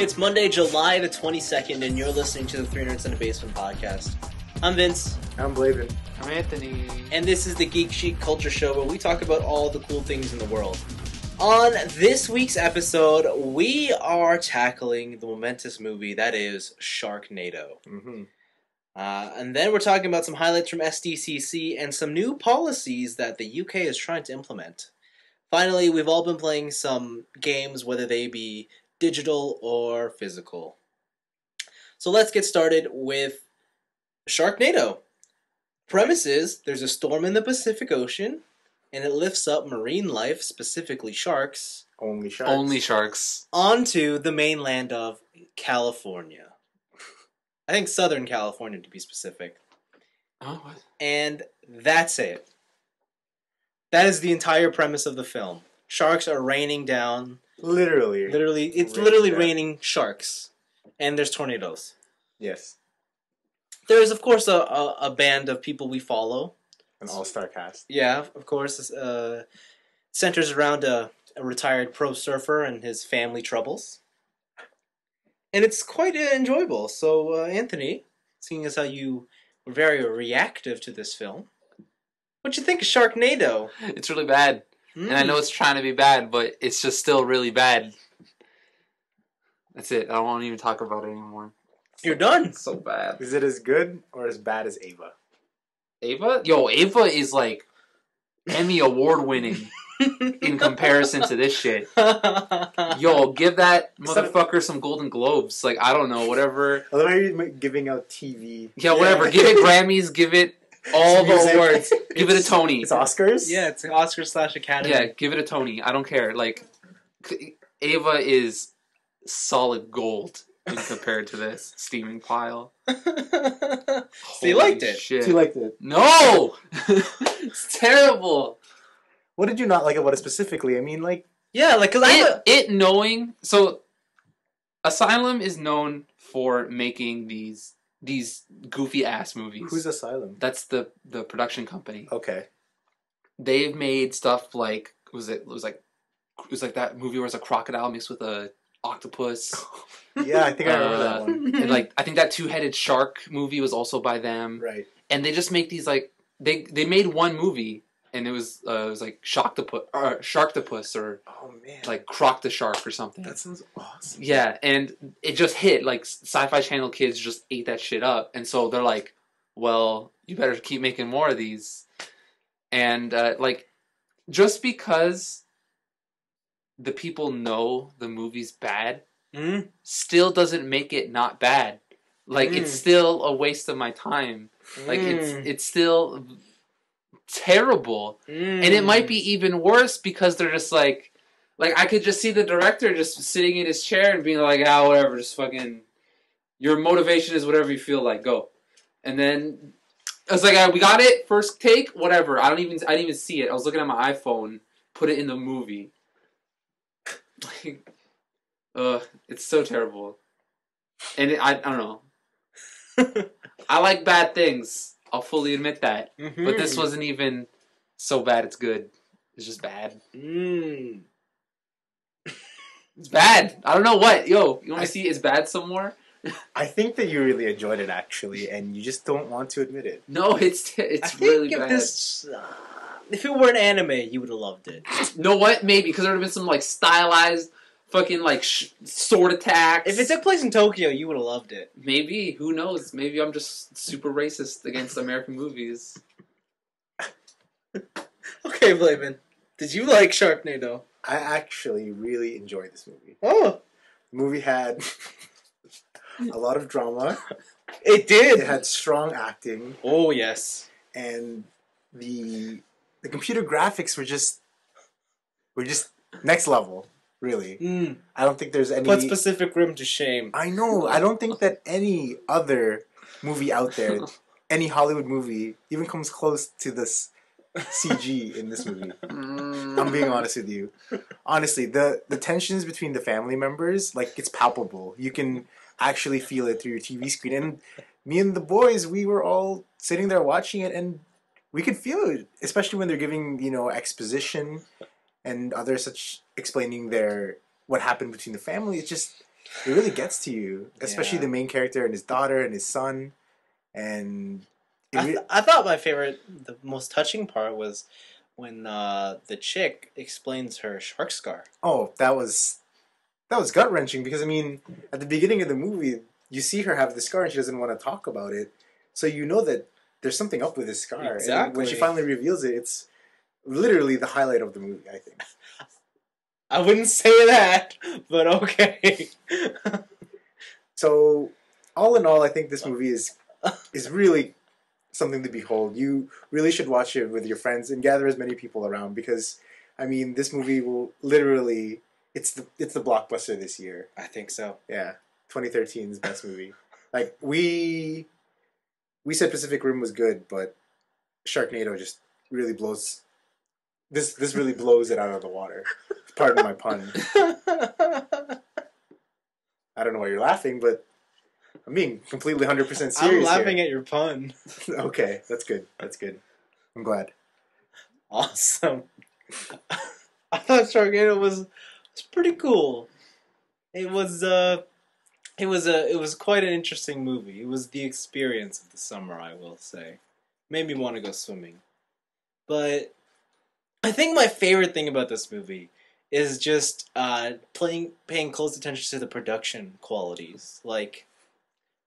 It's Monday, July the 22nd, and you're listening to the 3 Nerds in a Basement podcast. I'm Vince. I'm Blaven. I'm Anthony. And this is the Geek Chic Culture Show, where we talk about all the cool things in the world. On this week's episode, we are tackling the momentous movie that is Sharknado. Mm-hmm. And then we're talking about some highlights from SDCC and some new policies that the UK is trying to implement. Finally, we've all been playing some games, whether they be digital or physical. So let's get started with Sharknado. Premise is, there's a storm in the Pacific Ocean, and it lifts up marine life, specifically sharks, Only sharks. Only sharks. onto the mainland of California. I think Southern California, to be specific. Oh, what? And that's it. That is the entire premise of the film. Sharks are raining down. Literally. It's Raining literally down. raining sharks. And there's tornadoes. Yes. There's, of course, a band of people we follow. An all-star cast. Yeah, of course. Centers around a retired pro surfer and his family troubles. And it's quite enjoyable. So, Anthony, seeing as how you were very reactive to this film, what'd you think of Sharknado? It's really bad. And I know it's trying to be bad, but it's just still really bad. That's it. I don't want to even talk about it anymore. You're done. It's so bad. Is it as good or as bad as Ava? Ava? Yo, Ava is like Emmy award winning in comparison to this shit. Yo, give that motherfucker some Golden Globes. Like, I don't know, whatever. I love how you're giving out TV. Yeah, whatever. Give it Grammys, give it all the Music. awards. Give it a Tony. It's Oscars? Yeah, it's an Oscar/Academy. Yeah, give it a Tony. I don't care. Like, Ava is solid gold in compared to this steaming pile. So you Holy liked it? Shit. You liked it. No! It's terrible. What did you not like about it specifically? I mean, like... Yeah, like, cause It knowing... So, Asylum is known for making these goofy-ass movies. Who's Asylum? That's the production company. Okay. They've made stuff like... It was like that movie where it's a crocodile mixed with a octopus. Yeah, I think I remember that one. And like I think that two-headed shark movie was also by them. Right. And they just make these like they made one movie and it was like Sharktopus or Oh, man. like Croc the Shark or something. That sounds awesome. Yeah, and it just hit. Like Sci-Fi Channel kids just ate that shit up, and so they're like, "Well, you better keep making more of these." And like, just because the people know the movie's bad, still doesn't make it not bad. Like it's still a waste of my time. Like it's still terrible, and it might be even worse because they're just like I could just see the director just sitting in his chair and being like, "Ah, whatever, just fucking your motivation is whatever you feel like, go." And then I was like, "We got it, first take, whatever." I didn't even see it. I was looking at my iPhone, put it in the movie. Like, it's so terrible, and I don't know. I like bad things. I'll fully admit that, but this wasn't even so bad. It's good. It's just bad. It's bad. I don't know what. Yo, you want to see it's bad some more? I think that you really enjoyed it, actually, and you just don't want to admit it. No, it's I think really if bad. if it were an anime, you would have loved it. You know what? Maybe because there would have been some like stylized fucking like sword attacks. If it took place in Tokyo, you would have loved it. Maybe, who knows? Maybe I'm just super racist against American movies. Okay, Blaven, did you like Sharknado? I actually really enjoyed this movie. Oh, The movie had a lot of drama. it did. It had strong acting. Oh yes. And the computer graphics were just next level, really. I don't think there's any... Put Pacific Rim to shame. I know. I don't think that any other movie out there, any Hollywood movie, even comes close to this CG in this movie. I'm being honest with you. Honestly, the tensions between the family members, like, it's palpable. You can actually feel it through your TV screen. And me and the boys, we were all sitting there watching it, and we could feel it, especially when they're giving, exposition and other such explaining what happened between the family. It's just, It really gets to you, especially Yeah. the main character and his daughter and his son, and it I thought my favorite, the most touching part was when the chick explains her shark scar. oh, that was gut wrenching because I mean, at the beginning of the movie, you see her have the scar and she doesn't want to talk about it, so you know that there's something up with this scar. And then when she Exactly. finally reveals it, it's literally the highlight of the movie, I think. I wouldn't say that, but okay. So, all in all, I think this movie is really something to behold. You really should watch it with your friends and gather as many people around because, I mean, this movie will literally it's the blockbuster this year. I think so. Yeah, 2013's best movie. Like we said, Pacific Rim was good, but Sharknado just really blows. This really blows it out of the water. Pardon my pun. I don't know why you're laughing, but I'm being completely 100% serious. I'm laughing here. at your pun. Okay, that's good. That's good. I'm glad. Awesome. I thought Sharknado was pretty cool. It was quite an interesting movie. It was the experience of the summer, I will say. Made me want to go swimming. But I think my favorite thing about this movie is just paying close attention to the production qualities. Like,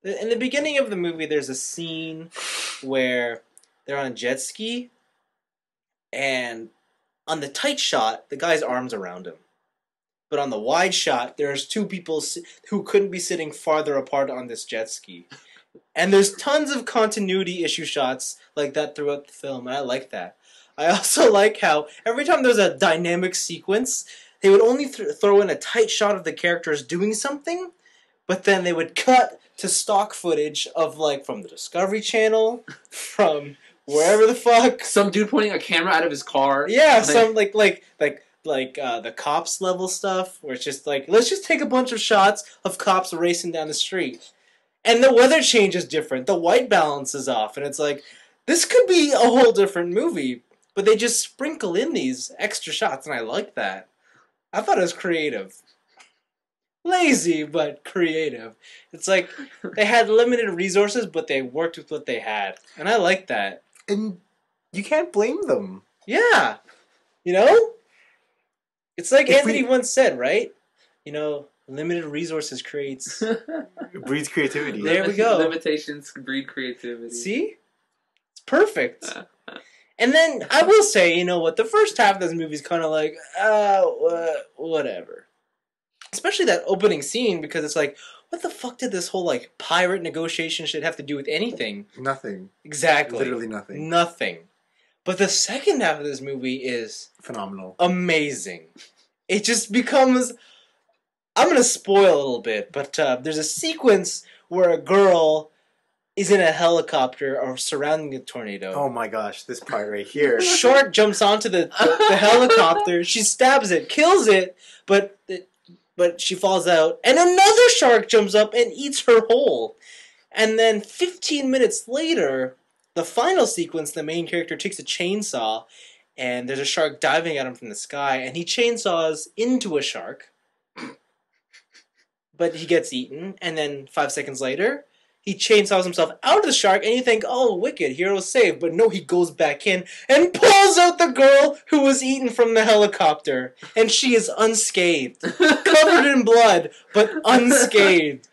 in the beginning of the movie, there's a scene where they're on a jet ski, and on the tight shot, the guy's arms around him. But on the wide shot, there's two people who couldn't be sitting farther apart on this jet ski. And there's tons of continuity issue shots like that throughout the film, and I like that. I also like how every time there's a dynamic sequence, they would only throw in a tight shot of the characters doing something, but then they would cut to stock footage of, like, from the Discovery Channel, from wherever the fuck. Some dude pointing a camera out of his car. Yeah, some like the cops level stuff, where it's just like, let's just take a bunch of shots of cops racing down the street. And the weather change is different. The white balance is off. And it's like, this could be a whole different movie. But they just sprinkle in these extra shots, and I like that. I thought it was creative. Lazy, but creative. It's like, they had limited resources, but they worked with what they had. And I like that. And you can't blame them. Yeah. You know? It's like Anthony once said, right? You know, limited resources creates... breeds creativity. There we go. Limitations breed creativity. See? It's perfect. And then, I will say, you know what, the first half of this movie is kind of like, whatever. Especially that opening scene, because it's like, what the fuck did this whole, like, pirate negotiation shit have to do with anything? Nothing. Exactly. Literally nothing. Nothing. But the second half of this movie is... phenomenal. Amazing. It just becomes... I'm going to spoil a little bit, but there's a sequence where a girl is in a helicopter or surrounding a tornado. Oh my gosh, this part right here. Shark jumps onto the helicopter. She stabs it, kills it, but she falls out. And another shark jumps up and eats her whole. And then 15 minutes later, the final sequence, the main character takes a chainsaw, and there's a shark diving at him from the sky, and he chainsaws into a shark. But he gets eaten, and then 5 seconds later, he chainsaws himself out of the shark, and you think, oh, wicked, hero saved. But no, he goes back in and pulls out the girl who was eaten from the helicopter. And she is unscathed. Covered in blood, but unscathed.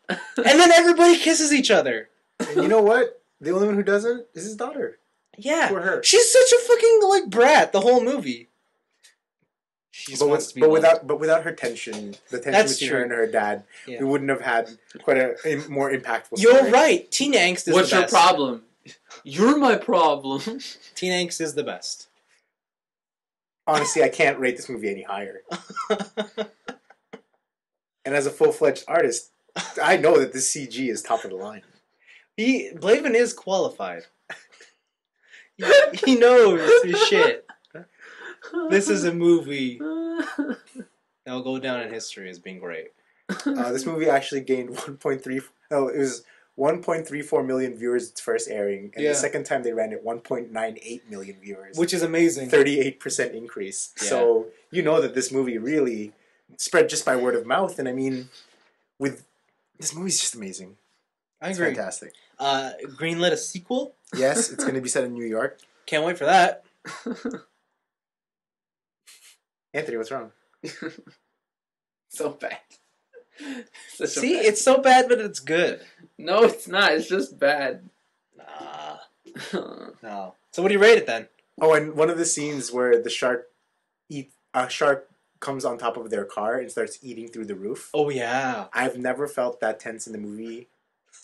And then everybody kisses each other. And you know what? The only one who doesn't is his daughter. Yeah. Poor her. She's such a fucking, like, brat the whole movie. But without her tension, the tension That's between true. her and her dad, Yeah. we wouldn't have had quite a more impactful story. You're right. Teen angst is What's the your best. problem? You're my problem. Teen angst is the best. Honestly, I can't rate this movie any higher. And as a full-fledged artist, I know that this CG is top of the line. Blaven is qualified. He knows his shit. This is a movie that'll go down in history as being great. This movie actually gained 1.34 million viewers its first airing, and the second time they ran it, 1.98 million viewers. Which is amazing. 38% increase. Yeah. So you know that this movie really spread just by word of mouth, and I mean, with this movie's just amazing. I It's agree. fantastic. Greenlit a sequel. Yes, it's going to be set in New York. Can't wait for that. Anthony, what's wrong? So bad. See, it's so bad, but it's good. No, it's not. It's just bad. Nah. No. So what do you rate it then? Oh, and one of the scenes where the shark comes on top of their car and starts eating through the roof. Oh yeah. I've never felt that tense in the movie.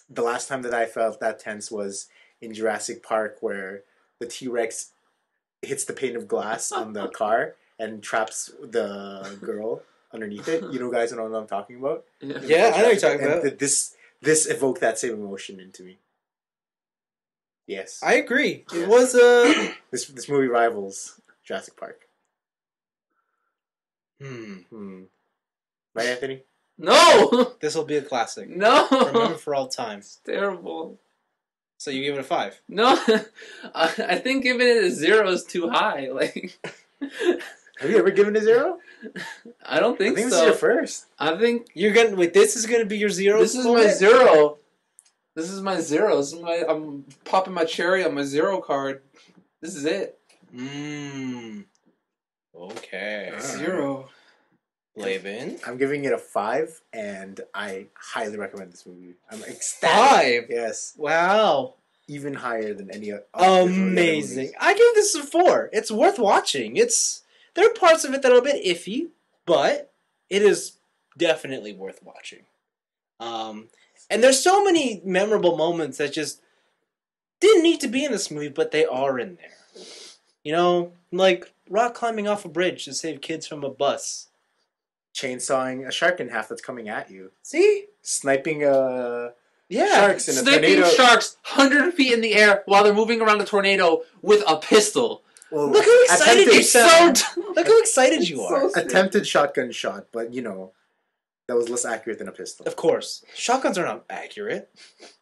The last time that I felt that tense was in Jurassic Park, where the T-Rex hits the pane of glass on the car and traps the girl underneath it. You know, guys, know what I'm talking about? Yeah, I know what you're talking about. And this evoked that same emotion into me. Yes, I agree. Yes. It was this movie rivals Jurassic Park. Right, Anthony? No! This will be a classic. No! Remember for all time. It's terrible. So you give it a 5? No, I think giving it a 0 is too high. Like, Have you ever given a 0? I don't think I think so. this is your first. I think You're gonna wait. This is gonna be your 0. this is my 0. This is my 0. This is my. I'm popping my cherry on my 0 card. This is it. Okay. 0. Blaven. I'm giving it a 5, and I highly recommend this movie. I'm ecstatic. 5. Yes, Wow. even higher than any other. Amazing. I give this a 4. It's worth watching. There are parts of it that are a bit iffy, but it is definitely worth watching. And there's so many memorable moments that just didn't need to be in this movie, but they are in there. You know, like rock climbing off a bridge to save kids from a bus. Chainsawing a shark in half that's coming at you. See? Sniping Yeah. sharks in a Sniping tornado. sharks 100 feet in the air while they're moving around a tornado with a pistol. Well, Look how excited attempted- you sound. Look how excited you are. Attempted shotgun shot, but you know, that was less accurate than a pistol. Of course. Shotguns are not accurate.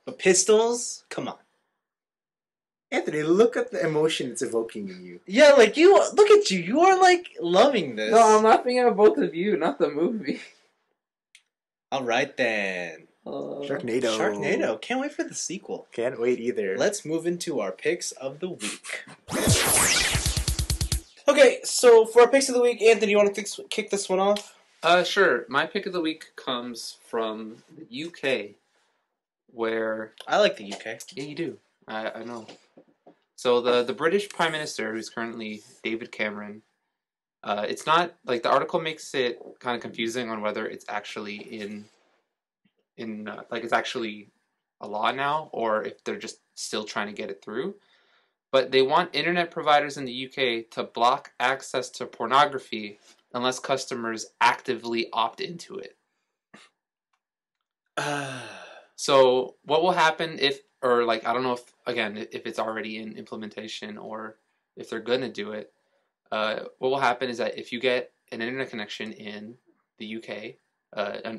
But pistols? Come on. Anthony, look at the emotion it's evoking in you. Yeah, like look at you. You are like loving this. No, I'm laughing at both of you, not the movie. Alright then. Sharknado. Can't wait for the sequel. Can't wait either. Let's move into our picks of the week. Okay, so for our picks of the week, Anthony, you want to kick this one off? Sure. My pick of the week comes from the UK, where... I like the UK. Yeah, you do. I know. So the British Prime Minister, who's currently David Cameron, it's not... Like, the article makes it kind of confusing on whether it's actually like, it's actually a law now, or if they're just still trying to get it through. But they want internet providers in the UK to block access to pornography unless customers actively opt into it. So what will happen if, or like, I don't know if, again, if it's already in implementation or if they're going to do it, what will happen is that if you get an internet connection in the UK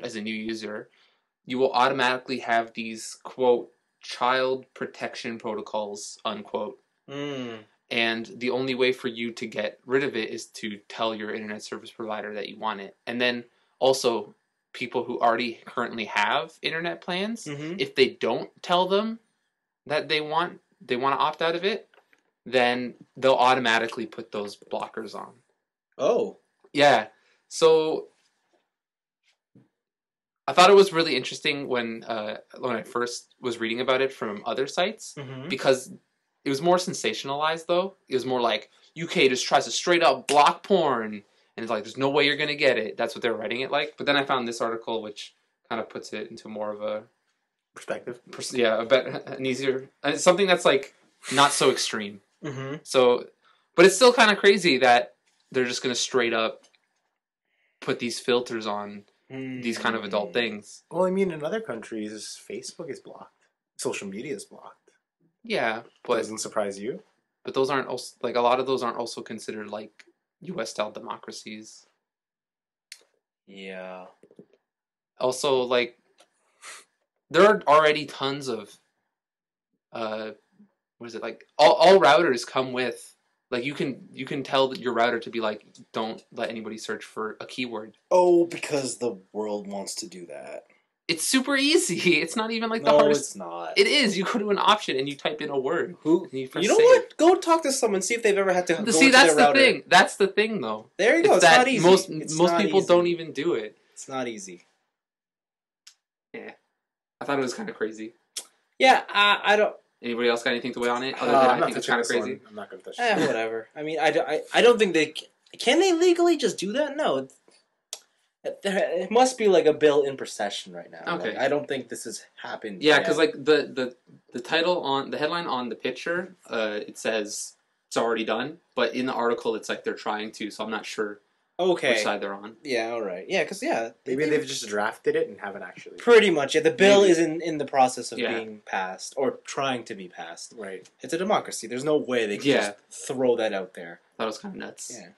as a new user, you will automatically have these, quote, child protection protocols, unquote. And the only way for you to get rid of it is to tell your internet service provider that you want it. And then also people who already currently have internet plans, if they don't tell them that they want to opt out of it, then they'll automatically put those blockers on. Oh. Yeah. So I thought it was really interesting when I first was reading about it from other sites, because it was more sensationalized, though. It was more like, UK just tries to straight up block porn, and it's like, there's no way you're going to get it. That's what they're writing it like. But then I found this article, which kind of puts it into more of a... Perspective. Yeah, an easier... something that's, like, not so extreme. So, but it's still kind of crazy that they're just going to straight up put these filters on these kind of adult things. Well, I mean, in other countries, Facebook is blocked. Social media is blocked. Yeah, but... Doesn't surprise you? But those aren't also... Like, a lot of those aren't also considered, like, US-style democracies. Yeah. Also, like, there are already tons of... what is it? Like, all routers come with... Like, you can tell your router to be like, don't let anybody search for a keyword. Oh, because the world wants to do that. It's super easy. It's not even like the No, hardest. it's not. It is. You go to an option and you type in a word. Who? And you press You know save. what? Go talk to someone. See if they've ever had to go See, into that's their the router. thing. That's the thing, though. There you go. It's that not easy. Most Not people easy. don't even do it. It's not easy. Yeah, I thought it was kind of crazy. Yeah, I don't. Anybody else got anything to weigh on it? Other than I'm I think it's kind of crazy. I'm not going to touch it. Whatever. I mean, I don't think they can they legally just do that. No, it must be like a bill in procession right now. Okay. Like, I don't think this has happened. Yeah, yet. because like the title on the headline on the picture, it says it's already done, but in the article it's like they're trying to. So I'm not sure which side they're on. Yeah. All right. Yeah. Because Maybe they've just drafted it and haven't actually. pretty much. Yeah. The bill Maybe. is in the process of Yeah. being passed or trying to be passed. Right. It's a democracy. There's no way they can Yeah. just throw that out there. That was kind of nuts. Yeah.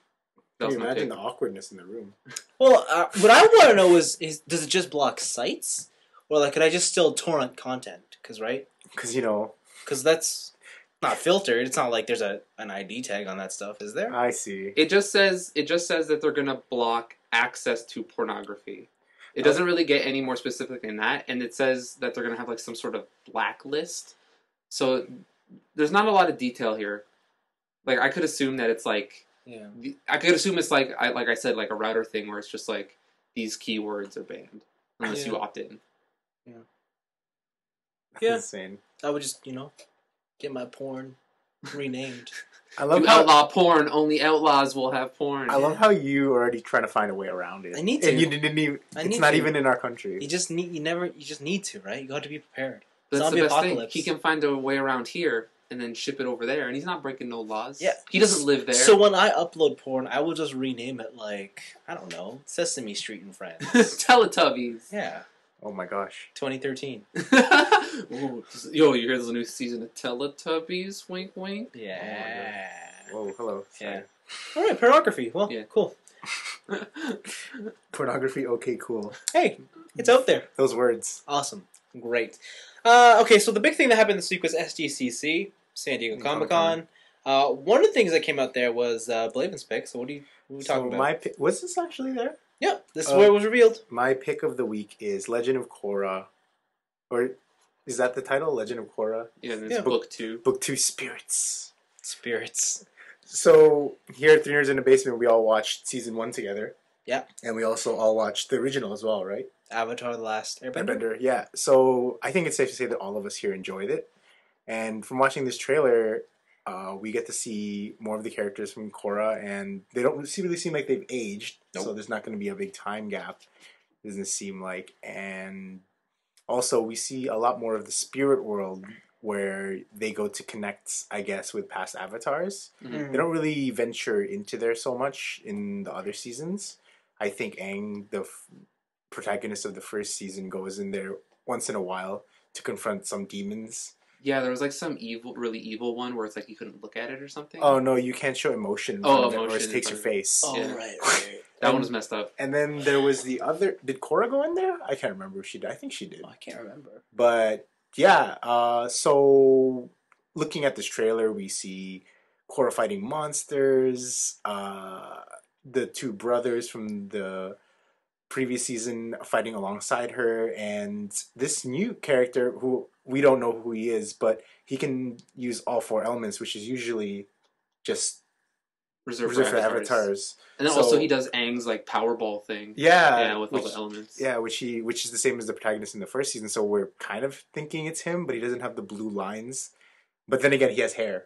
That was Can you my imagine pick. the awkwardness in the room? Well, what I want to know is does it just block sites, or like could I just still torrent content? Because because that's not filtered. It's not like there's an ID tag on that stuff, is there? I see. It just says that they're gonna block access to pornography. It doesn't really get any more specific than that, and it says that they're gonna have like some sort of blacklist. So there's not a lot of detail here. Like I could assume that it's like Yeah. I could assume it's like I said like a router thing where it's just like these keywords are banned unless you opt in. That's Yeah. insane. I would just get my porn renamed. I love You how outlaw porn. Only outlaws will have porn. I love how you are already trying to find a way around it. I need and to. you didn't even. I It's need not to. even in our country. You just need to, right? You got to be prepared. That's Zombie the best apocalypse. thing. He can find a way around here and then ship it over there, and he's not breaking no laws. Yeah. He doesn't live there. So when I upload porn, I will just rename it like I don't know, Sesame Street and Friends. Teletubbies. Yeah, Oh my gosh. 2013. Ooh, yo, you hear there's a new season of Teletubbies? Wink, wink. Yeah. Whoa, hello. Yeah. Sorry. All right, pornography. Well, Yeah. cool. Pornography. Okay, cool. Hey, it's out there. Those words. Awesome. Great. Okay, so the big thing that happened this week was SDCC, San Diego Comic-Con. One of the things that came out there was Blaven's pick. So what are we talking about? My pick, was this actually there? Yeah, this is where it was revealed. My pick of the week is Legend of Korra, or is that the title? Legend of Korra, Yeah, and it's Yeah. book 2. Book 2, Spirits. Spirits. So here at 3 Nerds in the Basement, we all watched season 1 together. Yeah. And we also all watched the original as well, right? Avatar: The Last Airbender. Airbender. Yeah. So I think it's safe to say that all of us here enjoyed it. And from watching this trailer, we get to see more of the characters from Korra, and they don't really seem like they've aged. Nope. So there's not going to be a big time gap. Doesn't seem like. And also, we see a lot more of the spirit world where they go to connect, I guess, with past avatars. Mhm. They don't really venture into there so much in the other seasons. I think Aang, the protagonist of the first season, goes in there once in a while to confront some demons. Yeah, there was like some really evil one where it's like you couldn't look at it or something. Oh no, you can't show emotion in Oh, front of it, or emotion it in takes your front of it. face. Oh, Yeah. right. That one was messed up. And then there was the other. Did Korra go in there? I can't remember if she did. I think she did. Oh, I can't remember. But yeah, so looking at this trailer, we see Korra fighting monsters. The two brothers from the previous season fighting alongside her, and this new character who we don't know who he is, but he can use all 4 elements, which is usually just Reserved for for avatars. And then So- also he does Aang's like Powerball thing. Yeah, With which, all the elements. yeah, which is the same as the protagonist in the first season. So we're kind of thinking it's him, but he doesn't have the blue lines. But then again, he has hair,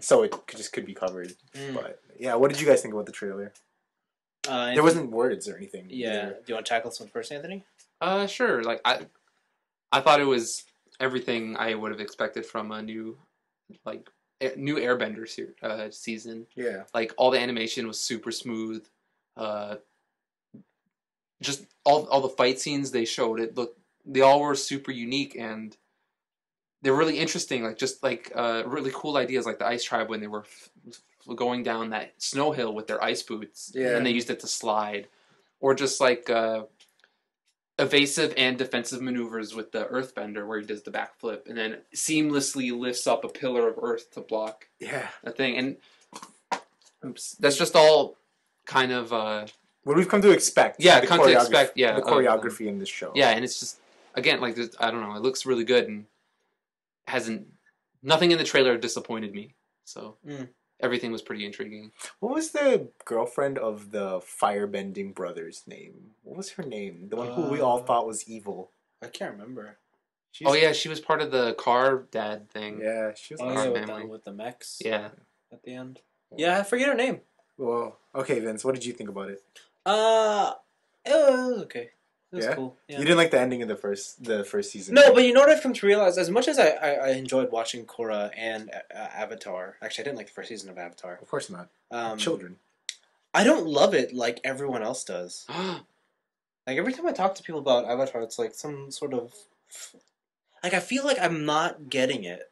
so it could be covered. Mm. But yeah, what did you guys think about the trailer? There wasn't words or anything. Yeah. either. Do you want to tackle this one first, Anthony? Sure. Like I thought it was everything I would have expected from a new Airbender season. Yeah. Like all the animation was super smooth. Just all the fight scenes they showed, they all were super unique, and they're really interesting. Like just like really cool ideas, like the Ice Tribe when they were going down that snow hill with their ice boots, Yeah. and they used it to slide, or just like evasive and defensive maneuvers with the Earthbender where he does the backflip and then seamlessly lifts up a pillar of earth to block Yeah. a thing, and that's just all kind of What we've come to expect. Yeah, the come to expect, yeah, the choreography in this show. yeah, and it's just again, like I don't know, it looks really good and nothing in the trailer disappointed me. So everything was pretty intriguing. What was the girlfriend of the firebending brother's name? What was her name? The one who we all thought was evil. I can't remember. She was part of the car dad thing. Yeah, she was. With the mechs. Yeah, at the end. Yeah, I forget her name. Well, okay, Vince. What did you think about it? It was okay. It was cool. Yeah. You didn't like the ending of the first season. No, but you know what I've come to realize? As much as I enjoyed watching Korra and Avatar, actually I didn't like the first season of Avatar. Of course not. Children. I don't love it like everyone else does. Like every time I talk to people about Avatar, it's like some sort of like I feel like I'm not getting it.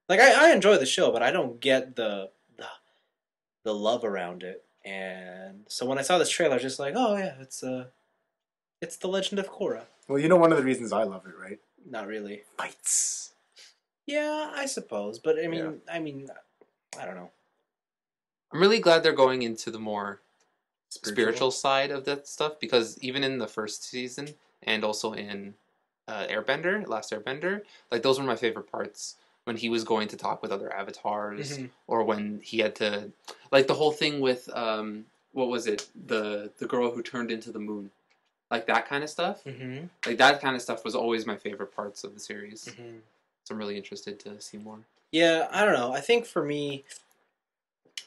Like I enjoy the show, but I don't get the love around it. And so when I saw this trailer, I was just like, oh yeah, it's the Legend of Korra. Well, you know one of the reasons I love it, right? Not really. Fights. Yeah, I suppose, but I mean, I don't know. I'm really glad they're going into the more spiritual side of that stuff, because even in the first season and also in Last Airbender, like those were my favorite parts. When he was going to talk with other avatars, or when he had to, like the whole thing with what was it, the girl who turned into the moon, like that kind of stuff. Mm-hmm. Like that kind of stuff was always my favorite parts of the series. Mm-hmm. So I'm really interested to see more. Yeah, I don't know. I think for me,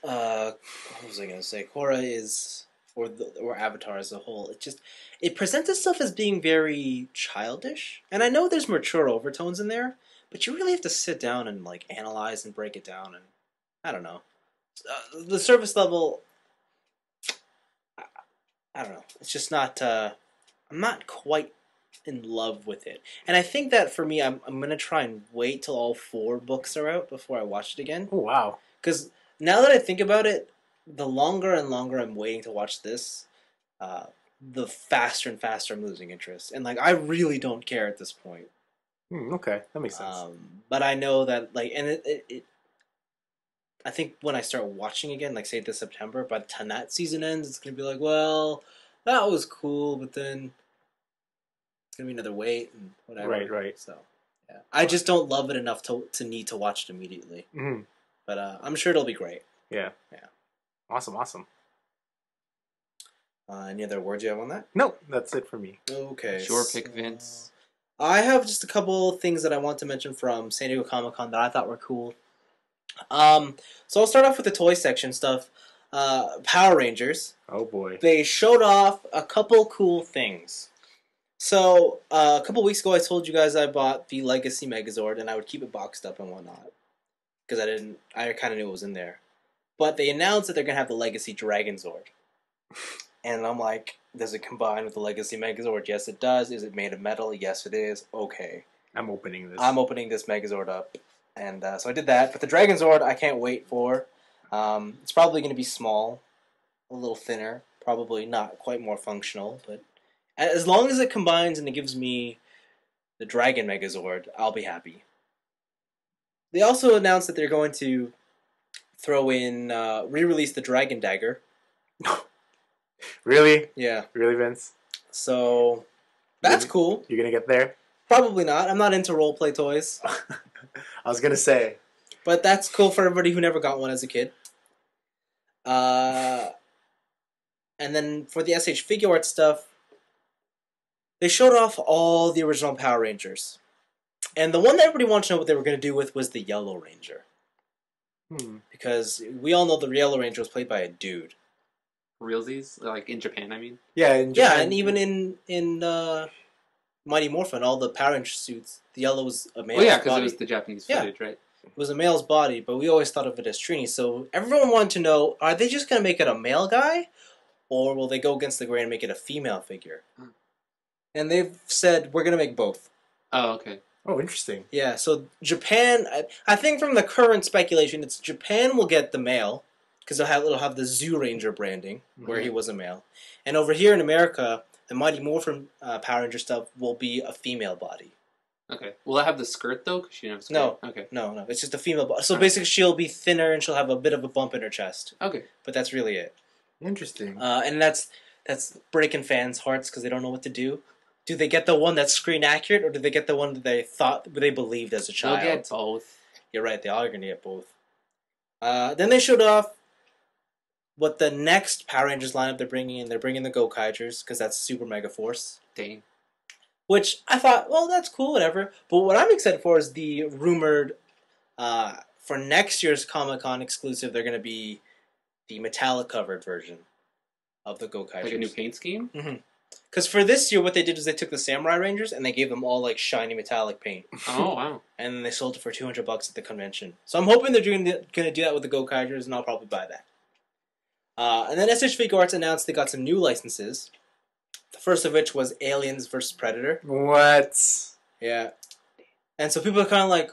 what was I gonna say? Korra is, or Avatar as a whole, it presents itself as being very childish, and I know there's mature overtones in there. But you really have to sit down and like analyze and break it down, and I don't know. The surface level, I don't know. It's just not. I'm not quite in love with it, and I think that for me, I'm gonna try and wait till all 4 books are out before I watch it again. Oh wow! Because now that I think about it, the longer and longer I'm waiting to watch this, the faster and faster I'm losing interest, and like I really don't care at this point. Okay, that makes sense. But I know that, like, and it I think when I start watching again, like, say this September, by the time that season ends, it's going to be like, well, that was cool, but then it's going to be another wait and whatever. Right. So, yeah. I just don't love it enough to need to watch it immediately. Mm-hmm. But I'm sure it'll be great. Yeah. Awesome. Any other words you have on that? No, that's it for me. Okay. Sure, pick Vince. I have just a couple things that I want to mention from San Diego Comic-Con that I thought were cool. So I'll start off with the toy section stuff. Power Rangers. Oh boy. They showed off a couple cool things. So a couple weeks ago I told you guys I bought the Legacy Megazord and I would keep it boxed up and whatnot. Because I kind of knew it was in there. But they announced that they're going to have the Legacy Dragonzord. And I'm like, does it combine with the Legacy Megazord? Yes, it does. Is it made of metal? Yes, it is. Okay. I'm opening this Megazord up. And so I did that. But the Dragonzord, I can't wait for. It's probably going to be small, a little thinner, probably not quite more functional. But as long as it combines and it gives me the Dragon Megazord, I'll be happy. They also announced that they're going to throw in, re-release the Dragon Dagger. Really? Yeah. Really, Vince? So, that's cool. You're going to get there? Probably not. I'm not into roleplay toys. I was going to say. But that's cool for everybody who never got one as a kid. And then for the SH Figure Art stuff, they showed off all the original Power Rangers. And the one that everybody wanted to know what they were going to do with was the Yellow Ranger. Because we all know the Yellow Ranger was played by a dude. Realsies? Like in Japan, I mean? Yeah, in Japan. Yeah, and even in Mighty Morphin, all the Power Ranger suits, the yellow was a male's body. Oh yeah, because it was the Japanese footage, right? It was a male's body, but we always thought of it as Trini. So everyone wanted to know, are they just going to make it a male guy? Or will they go against the grain and make it a female figure? And they've said, we're going to make both. Oh, okay. Oh, interesting. Yeah, so Japan, I think from the current speculation, it's Japan will get the male, because it'll have the Zoo Ranger branding, where he was a male. And over here in America, the Mighty Morphin Power Ranger stuff will be a female body. Okay. Will it have the skirt, though? Because she didn't have a skirt. No. Okay. No. It's just a female body. So basically she'll be thinner and she'll have a bit of a bump in her chest. Okay. But that's really it. Interesting. And that's breaking fans' hearts because they don't know what to do. do they get the one that's screen accurate, or do they get the one that they believed as a They'll child? get both. You're right. They are going to get both. Then they showed off what the next Power Rangers lineup they're bringing in. They're bringing the Go-Kaijers, because that's Super Mega Force. Dang. Which I thought, well, that's cool, whatever. But what I'm excited for is the rumored, for next year's Comic-Con exclusive, they're going to be the metallic covered version of the Go-Kaijers. Like a new paint scheme? Mm-hmm. Because for this year, what they did is they took the Samurai Rangers and they gave them all like shiny metallic paint. Oh, wow. And then they sold it for $200 at the convention. So I'm hoping they're going to do that with the Go-Kaijers, and I'll probably buy that. And then SH Figure Arts announced they got some new licenses. The first of which was Aliens vs. Predator. What? Yeah. And so people are kind of like,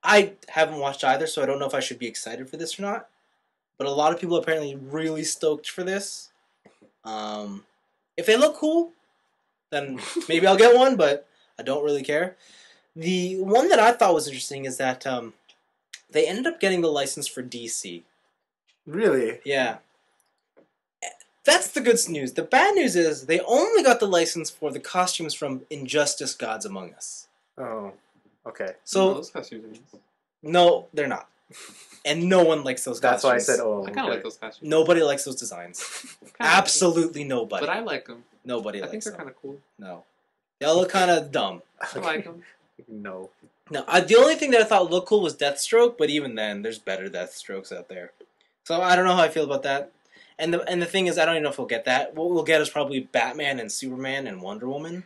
I haven't watched either, so I don't know if I should be excited for this or not. But a lot of people are apparently really stoked for this. If they look cool, then maybe I'll get one, but I don't really care. The one that I thought was interesting is that they ended up getting the license for DC. Really? Yeah. That's the good news. The bad news is they only got the license for the costumes from Injustice Gods Among Us. Oh, okay. So, those costumes are nice. no, they're not. And no one likes those That's costumes. why I said, oh, I kind of okay. like those costumes. Nobody likes those designs. Absolutely nobody. But I like them. Nobody I think likes they're them. kind of cool. No. They all look kind of dumb. I like them. No. No, the only thing that I thought looked cool was Deathstroke, but even then, there's better Deathstrokes out there. So I don't know how I feel about that. And the thing is, I don't even know if we'll get that. What we'll get is probably Batman and Superman and Wonder Woman.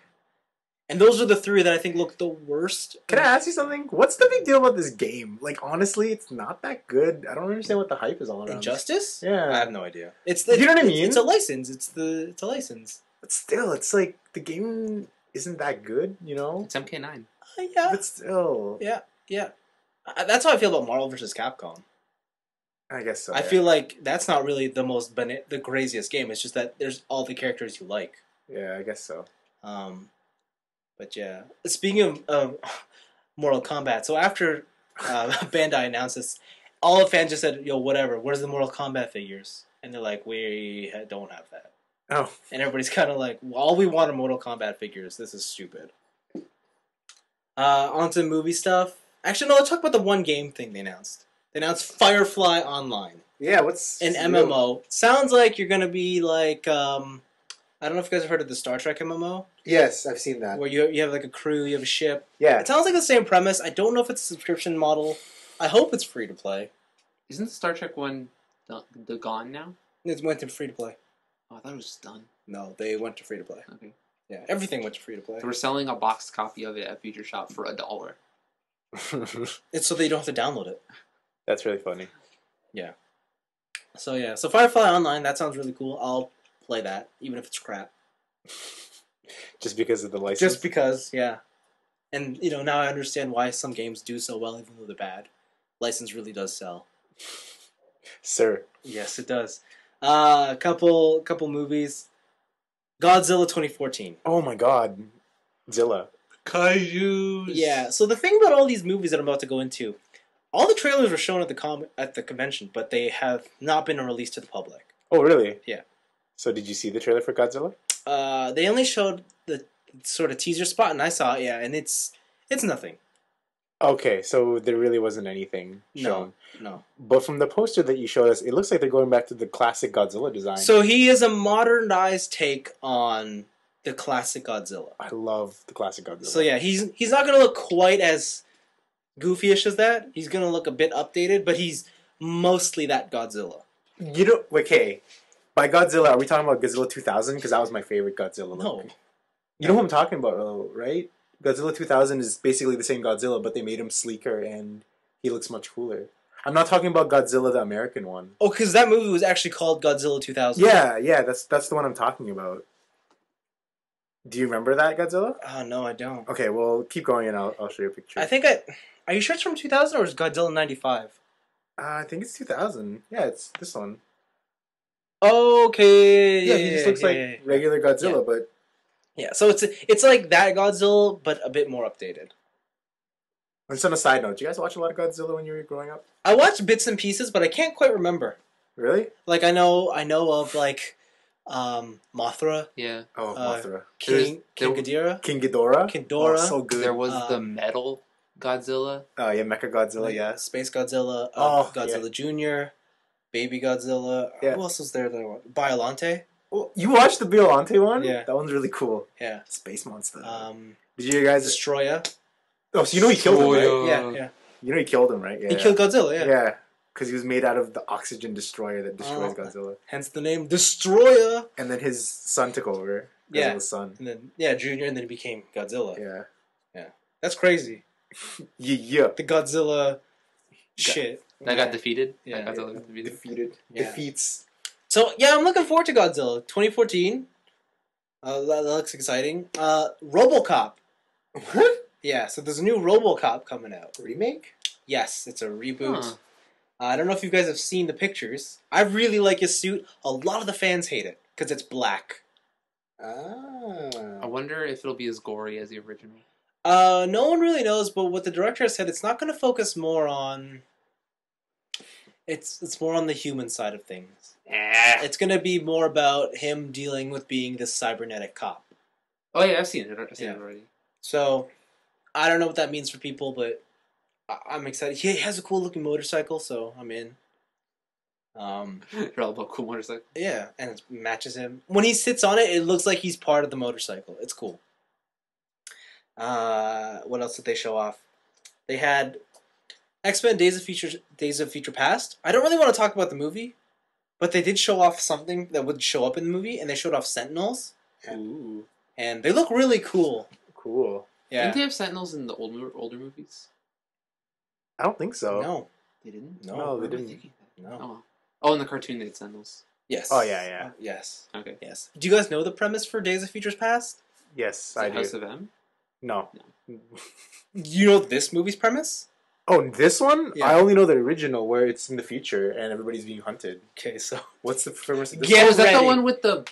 And those are the three that I think look the worst. Can I ask you something? What's the big deal about this game? Like, honestly, it's not that good. I don't understand what the hype is all around. Injustice? Yeah. I have no idea. You know what I mean? It's a license. It's a license. But still, it's like, the game isn't that good, you know? It's MK9. Yeah. But still. Yeah. That's how I feel about Marvel vs. Capcom. I guess so. I feel like that's not really the craziest game. It's just that there's all the characters you like. Yeah, I guess so. But yeah. Speaking of Mortal Kombat, so after Bandai announced this, all the fans just said, yo, whatever, where's the Mortal Kombat figures? And they're like, we don't have that. Oh. And everybody's kind of like, well, all we want are Mortal Kombat figures. This is stupid. On to movie stuff. Actually, no, let's talk about the one game thing they announced. They announced Firefly Online. Yeah, what's... An MMO. Sounds like you're going to be like, I don't know if you guys have heard of the Star Trek MMO. Yes, I've seen that. Where you have like a crew, you have a ship. Yeah. It sounds like the same premise. I don't know if it's a subscription model. I hope it's free to play. Isn't the Star Trek one the gone now? It went to free to play. Oh, I thought it was just done. No, they went to free to play. Okay. Yeah, everything went to free to play. They were selling a boxed copy of it at Future Shop for $1. It's so they don't have to download it. That's really funny. Yeah. So Firefly Online, that sounds really cool. I'll play that, even if it's crap. Just because of the license? Just because, yeah. And, now I understand why some games do so well, even though they're bad. License really does sell. Sir. Yes, it does. Couple movies. Godzilla 2014. Oh my god. Zilla. Kaijus! Yeah, so the thing about all these movies that I'm about to go into, all the trailers were shown at the convention, but they have not been released to the public. Oh, really? Yeah. So did you see the trailer for Godzilla? They only showed the sort of teaser spot, and I saw it, yeah, and it's nothing. Okay, so there really wasn't anything shown. No. But from the poster that you showed us, it looks like they're going back to the classic Godzilla design. So he is a modernized take on the classic Godzilla. I love the classic Godzilla. So yeah, he's not going to look quite as goofy-ish as that. He's going to look a bit updated, but he's mostly that Godzilla. Okay. By Godzilla, are we talking about Godzilla 2000? Because that was my favorite Godzilla look. No. You know who I'm talking about, right? Godzilla 2000 is basically the same Godzilla, but they made him sleeker and he looks much cooler. I'm not talking about Godzilla, the American one. Oh, because that movie was actually called Godzilla 2000. Yeah, that's the one I'm talking about. Do you remember that Godzilla? Oh, no, I don't. Okay, well, keep going and I'll show you a picture. Are you sure it's from 2000 or is Godzilla 95? I think it's 2000. Yeah, it's this one. Okay. Yeah, he just looks like regular Godzilla, but... Yeah, so it's like that Godzilla, but a bit more updated. And just on a side note, did you guys watch a lot of Godzilla when you were growing up? I watched bits and pieces, but I can't quite remember. Really? Like I know of like Mothra, Yeah. Oh, Uh, Mothra. King there- Ghidorah. King Ghidorah. King Ghidorah. Oh, so good. There was the Um, metal Godzilla. Oh, yeah, Mechagodzilla, yeah. Space Godzilla, Oh, Godzilla Jr., Baby Godzilla. Yeah. Who else was there? Biolante. Well, you watched the Biollante one? Yeah. That one's really cool. Yeah. Space Monster. Um, Did you guys... Destroya. Oh, so you know he killed him, right? Destroyer. Yeah. You know he killed him, right? Yeah. He killed Godzilla. Yeah. Yeah, because he was made out of the oxygen destroyer that destroys Oh. Godzilla. Hence the name Destroya. And then his son took over. Yeah. Godzilla's son. And then Junior, and then he became Godzilla. Yeah. That's crazy. Yeah. The Godzilla shit. That got defeated. Yeah. That Godzilla got defeated. Defeated. Yeah. Defeats. So yeah, I'm looking forward to Godzilla 2014. That looks exciting. RoboCop. What? Yeah, so there's a new RoboCop coming out. Remake? Yes, it's a reboot. Huh. I don't know if you guys have seen the pictures. I really like his suit. A lot of the fans hate it because it's black. I Ah. wonder if it'll be as gory as the original. No one really knows, but what the director has said, it's not going to focus more on. It's more on the human side of things. It's going to be more about him dealing with being this cybernetic cop. Oh yeah, I've seen it. I've seen Yeah. it already. So, I don't know what that means for people, but I'm excited. He has a cool looking motorcycle, so I'm in. You're all about cool motorcycle. Yeah, and it matches him. When he sits on it, it looks like he's part of the motorcycle. It's cool. What else did they show off? They had X-Men Days of Future Past. I don't really want to talk about the movie, but they did show off something that would show up in the movie, and they showed off Sentinels, Ooh. and they look really cool. Cool. Yeah. Didn't they have Sentinels in the older movies? I don't think so. No. They didn't. No, No, What they am I didn't. thinking? No. Oh. Oh, in the cartoon they had Sentinels. Yes. Oh, yeah. Yes. Okay. Yes. Do you guys know the premise for Days of Futures Past? Yes, Is I it House do. of M? No. You know this movie's premise? Oh, this one? Yeah. I only know the original where it's in the future and everybody's being hunted. Okay, so What's the premise of this Get Oh, is that ready. the one with the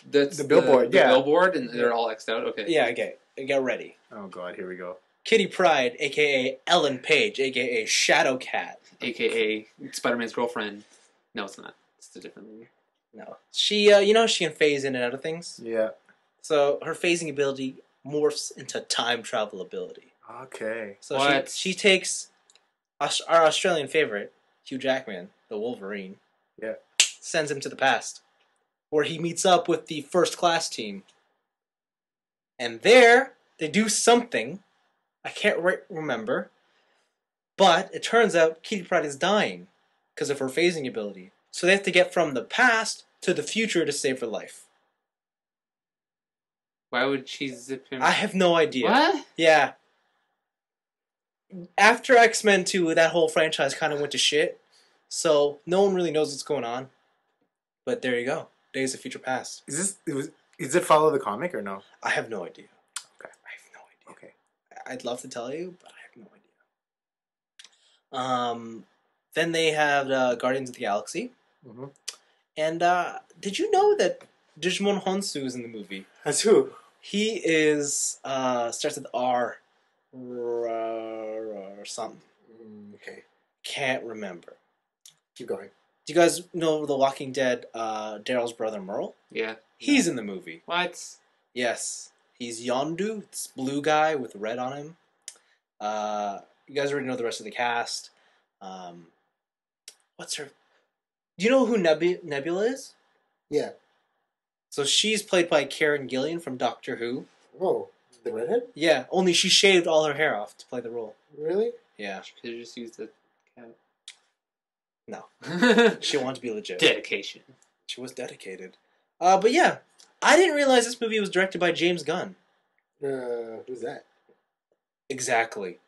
billboard, The yeah. billboard, and they're all X'd out. Okay. yeah, get ready. one? Oh, God, here we go. Kitty Pryde, aka Ellen Page, aka Shadowcat. AKA Spider-Man's girlfriend. No, it's not. It's a different movie. No, she you know she can phase in and out of things. Yeah. So her phasing ability morphs into time travel ability. Okay. So What? she takes our Australian favorite, Hugh Jackman, the Wolverine. Yeah. Sends him to the past, where he meets up with the First Class team. And there, they do something. I can't remember. But it turns out Kitty Pryde is dying because of her phasing ability. So they have to get from the past to the future to save her life. Why would she zip him? I have no idea. What? Yeah. After X-Men 2, that whole franchise kind of went to shit. So no one really knows what's going on. But there you go. Days of Future Past. Is it follow the comic or no? I have no idea. Okay. I have no idea. Okay. I'd love to tell you, but I have no idea. Then they have Guardians of the Galaxy. Mm-hmm. And did you know that Digimon Honsu is in the movie? That's who? He is starts with R or something. Okay. Can't remember. Keep going. Do you guys know The Walking Dead? Daryl's brother Merle. Yeah. He's in the movie. What? Yes, he's Yondu, this blue guy with red on him. You guys already know the rest of the cast. What's her? Do you know who Nebula is? Yeah. So she's played by Karen Gillan from Doctor Who. Oh, the redhead? Yeah, only she shaved all her hair off to play the role. Really? Yeah, She could have just used the cat. no, she wanted to be legit. Dedication. She was dedicated. But yeah, I didn't realize this movie was directed by James Gunn. Who's that? Exactly.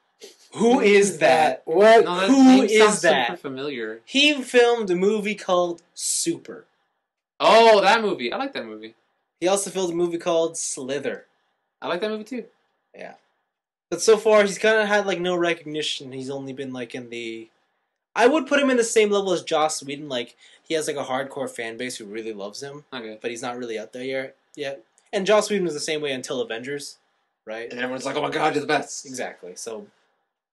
Who is that? What? No, that Who name is sounds that? super familiar. He filmed a movie called Super. Oh, that movie. I like that movie. He also filmed a movie called Slither. I like that movie too. Yeah. But so far, he's kind of had, like, no recognition. He's only been, like, in the... I would put him in the same level as Joss Whedon. Like, he has, like, a hardcore fan base who really loves him. Okay. But he's not really out there yet. And Joss Whedon was the same way until Avengers, right? And everyone's like, "Oh my god, you're the best." Exactly. So,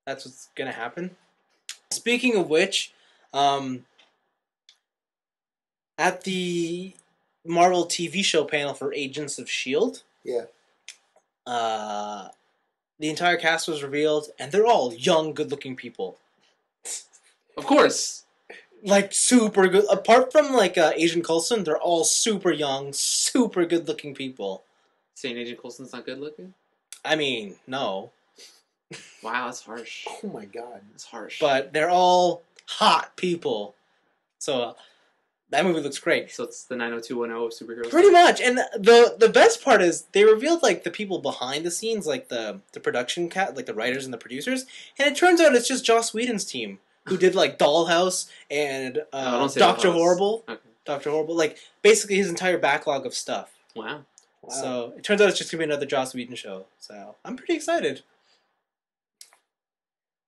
that's what's gonna happen. Speaking of which, at the Marvel TV show panel for Agents of S.H.I.E.L.D. Yeah. The entire cast was revealed, and they're all young, good-looking people. Of course. Like, super good. Apart from, like, Agent Coulson, they're all super young, super good-looking people. Saying Agent Coulson's not good looking? I mean, no. Wow, that's harsh. Oh my god. That's harsh. But they're all hot people. So, that movie looks great. So it's the 90210 of superheroes. Pretty much. And the best part is they revealed, like, the people behind the scenes, like the production cat, like the writers and the producers. And it turns out it's just Joss Whedon's team who did, like, Dollhouse and don't say Dr. Dollhouse. Horrible. Okay. Dr. Horrible. Like, basically his entire backlog of stuff. Wow. So it turns out it's just going to be another Joss Whedon show. So I'm pretty excited.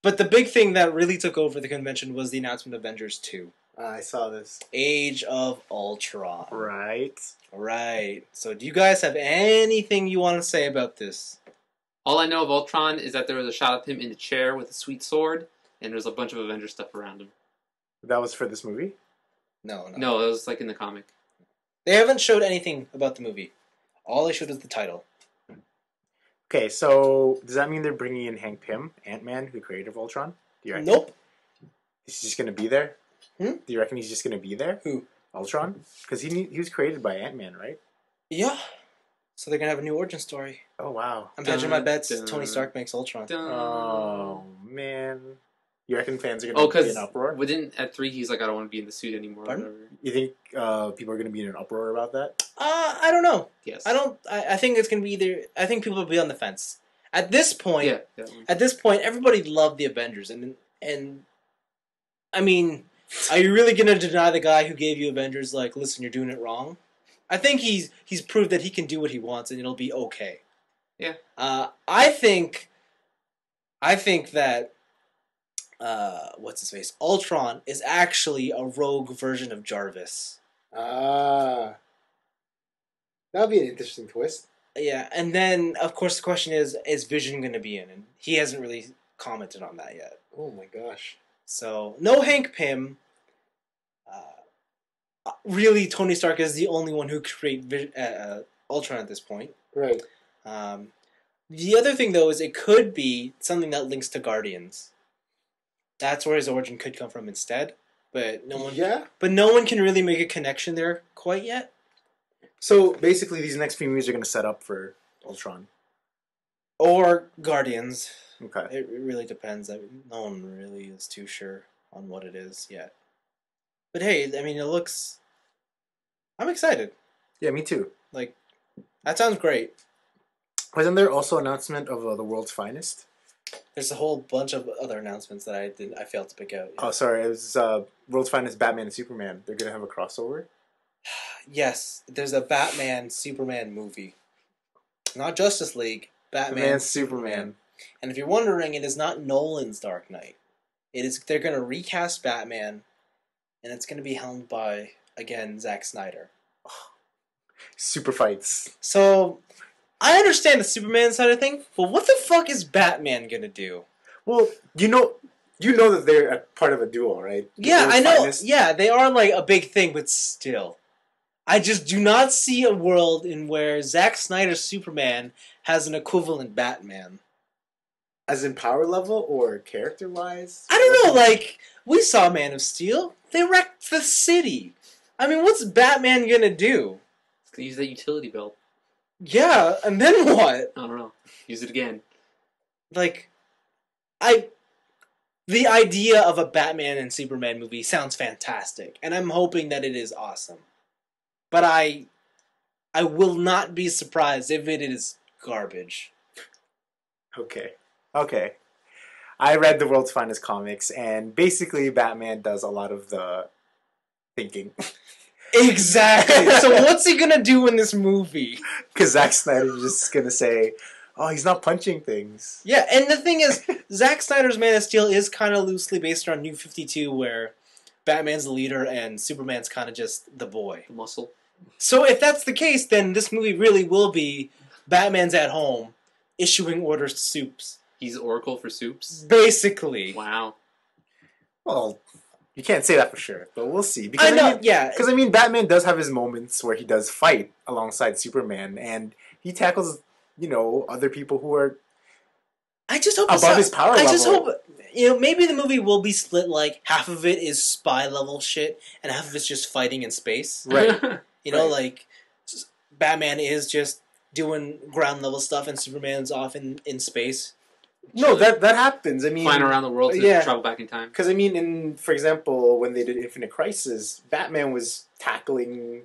But the big thing that really took over the convention was the announcement of Avengers 2. I saw this. Age of Ultron. Right. Right. So do you guys have anything you want to say about this? All I know of Ultron is that there was a shot of him in a chair with a sweet sword, and there's a bunch of Avengers stuff around him. That was for this movie? No. No, it was like in the comic. They haven't showed anything about the movie. All they showed is the title. Okay, so does that mean they're bringing in Hank Pym, Ant-Man, who created Ultron? Do you reckon Nope. he's just going to be there? Hmm? Do you reckon he's just going to be there? Who? Ultron? Because he was created by Ant-Man, right? Yeah. So they're going to have a new origin story. Oh, wow. I'm hedging my bets. Dun, Tony Stark makes Ultron. Oh, man. You reckon fans are going to be because in uproar? at 3 he's like, I don't want to be in the suit anymore. Or Pardon? whatever. You think people are going to be in an uproar about that? I don't know. Yes. I think it's going to be either... I think people will be on the fence. At this point... Yeah. That one. At this point, everybody loved the Avengers. And I mean... Are you really going to deny the guy who gave you Avengers, like, listen, you're doing it wrong? I think he's proved that he can do what he wants and it'll be okay. Yeah. I think that what's his face? Ultron is actually a rogue version of Jarvis. That would be an interesting twist. Yeah, and then of course the question is Vision going to be in? And he hasn't really commented on that yet. Oh my gosh. So no Hank Pym. Really, Tony Stark is the only one who could create Ultron at this point. Right. The other thing, though, is it could be something that links to Guardians. That's where his origin could come from instead. But no one. Yeah. But no one can really make a connection there quite yet. So basically, these next few movies are going to set up for Ultron. Or Guardians. Okay. It really depends. I mean, no one really is too sure on what it is yet. But hey, I mean, it looks... I'm excited. Yeah, me too. Like, that sounds great. Wasn't there also an announcement of The World's Finest? There's a whole bunch of other announcements that I failed to pick out. Oh, sorry. It was World's Finest Batman and Superman. They're going to have a crossover? Yes, there's a Batman-Superman movie. Not Justice League. Batman, Superman. And if you're wondering, it is not Nolan's Dark Knight. They're going to recast Batman, and it's going to be helmed by, again, Zack Snyder. Super fights. So, I understand the Superman side of things, but what the fuck is Batman going to do? Well, you know that they're a part of a duo, right? The Yeah, World's I know. Finest. Yeah, they are like a big thing, but still. I just do not see a world in where Zack Snyder's Superman has an equivalent Batman. As in power level or character-wise? I don't know, like, we saw Man of Steel. They wrecked the city. I mean, what's Batman gonna do? He's gonna use that utility belt. Yeah, and then what? I don't know. Use it again. Like, the idea of a Batman and Superman movie sounds fantastic, and I'm hoping that it is awesome. But I will not be surprised if it is garbage. Okay. I read The World's Finest comics, and basically Batman does a lot of the thinking. Exactly. So what's he gonna do in this movie? Because Zack Snyder's just going to say, oh, he's not punching things. Yeah, and the thing is, Zack Snyder's Man of Steel is kind of loosely based on New 52, where Batman's the leader and Superman's kind of just the boy. The muscle. So if that's the case, then this movie really will be Batman's at home, issuing orders to Supes. He's Oracle for soups. Basically. Wow. Well, You can't say that for sure, but we'll see. Because I know, yeah. Because, I mean, Batman does have his moments where he does fight alongside Superman, and he tackles, other people who are I just hope above his power level. I just hope, maybe the movie will be split, like, half of it is spy level shit, and half of it's just fighting in space. Right. Like, Batman is just doing ground level stuff, and Superman's off in space. No, that happens. I mean, flying around the world to travel back in time. Because, I mean, for example, when they did Infinite Crisis, Batman was tackling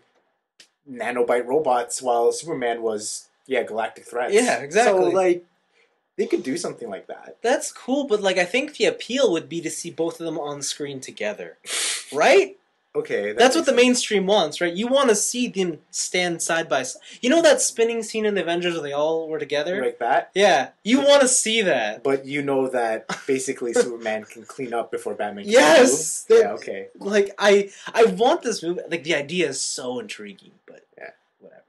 nanobite robots while Superman was, galactic threats. Yeah, exactly. So, like, they could do something like that. That's cool, but, like, I think the appeal would be to see both of them on screen together. Right? Okay. That's what the mainstream wants, right? You want to see them stand side by side. You know that spinning scene in the Avengers where they all were together? Like that? Yeah. You want to see that. But you know that basically Superman can clean up before Batman can. Yes! Yeah, okay. Like, I want this movie. Like, the idea is so intriguing, but whatever.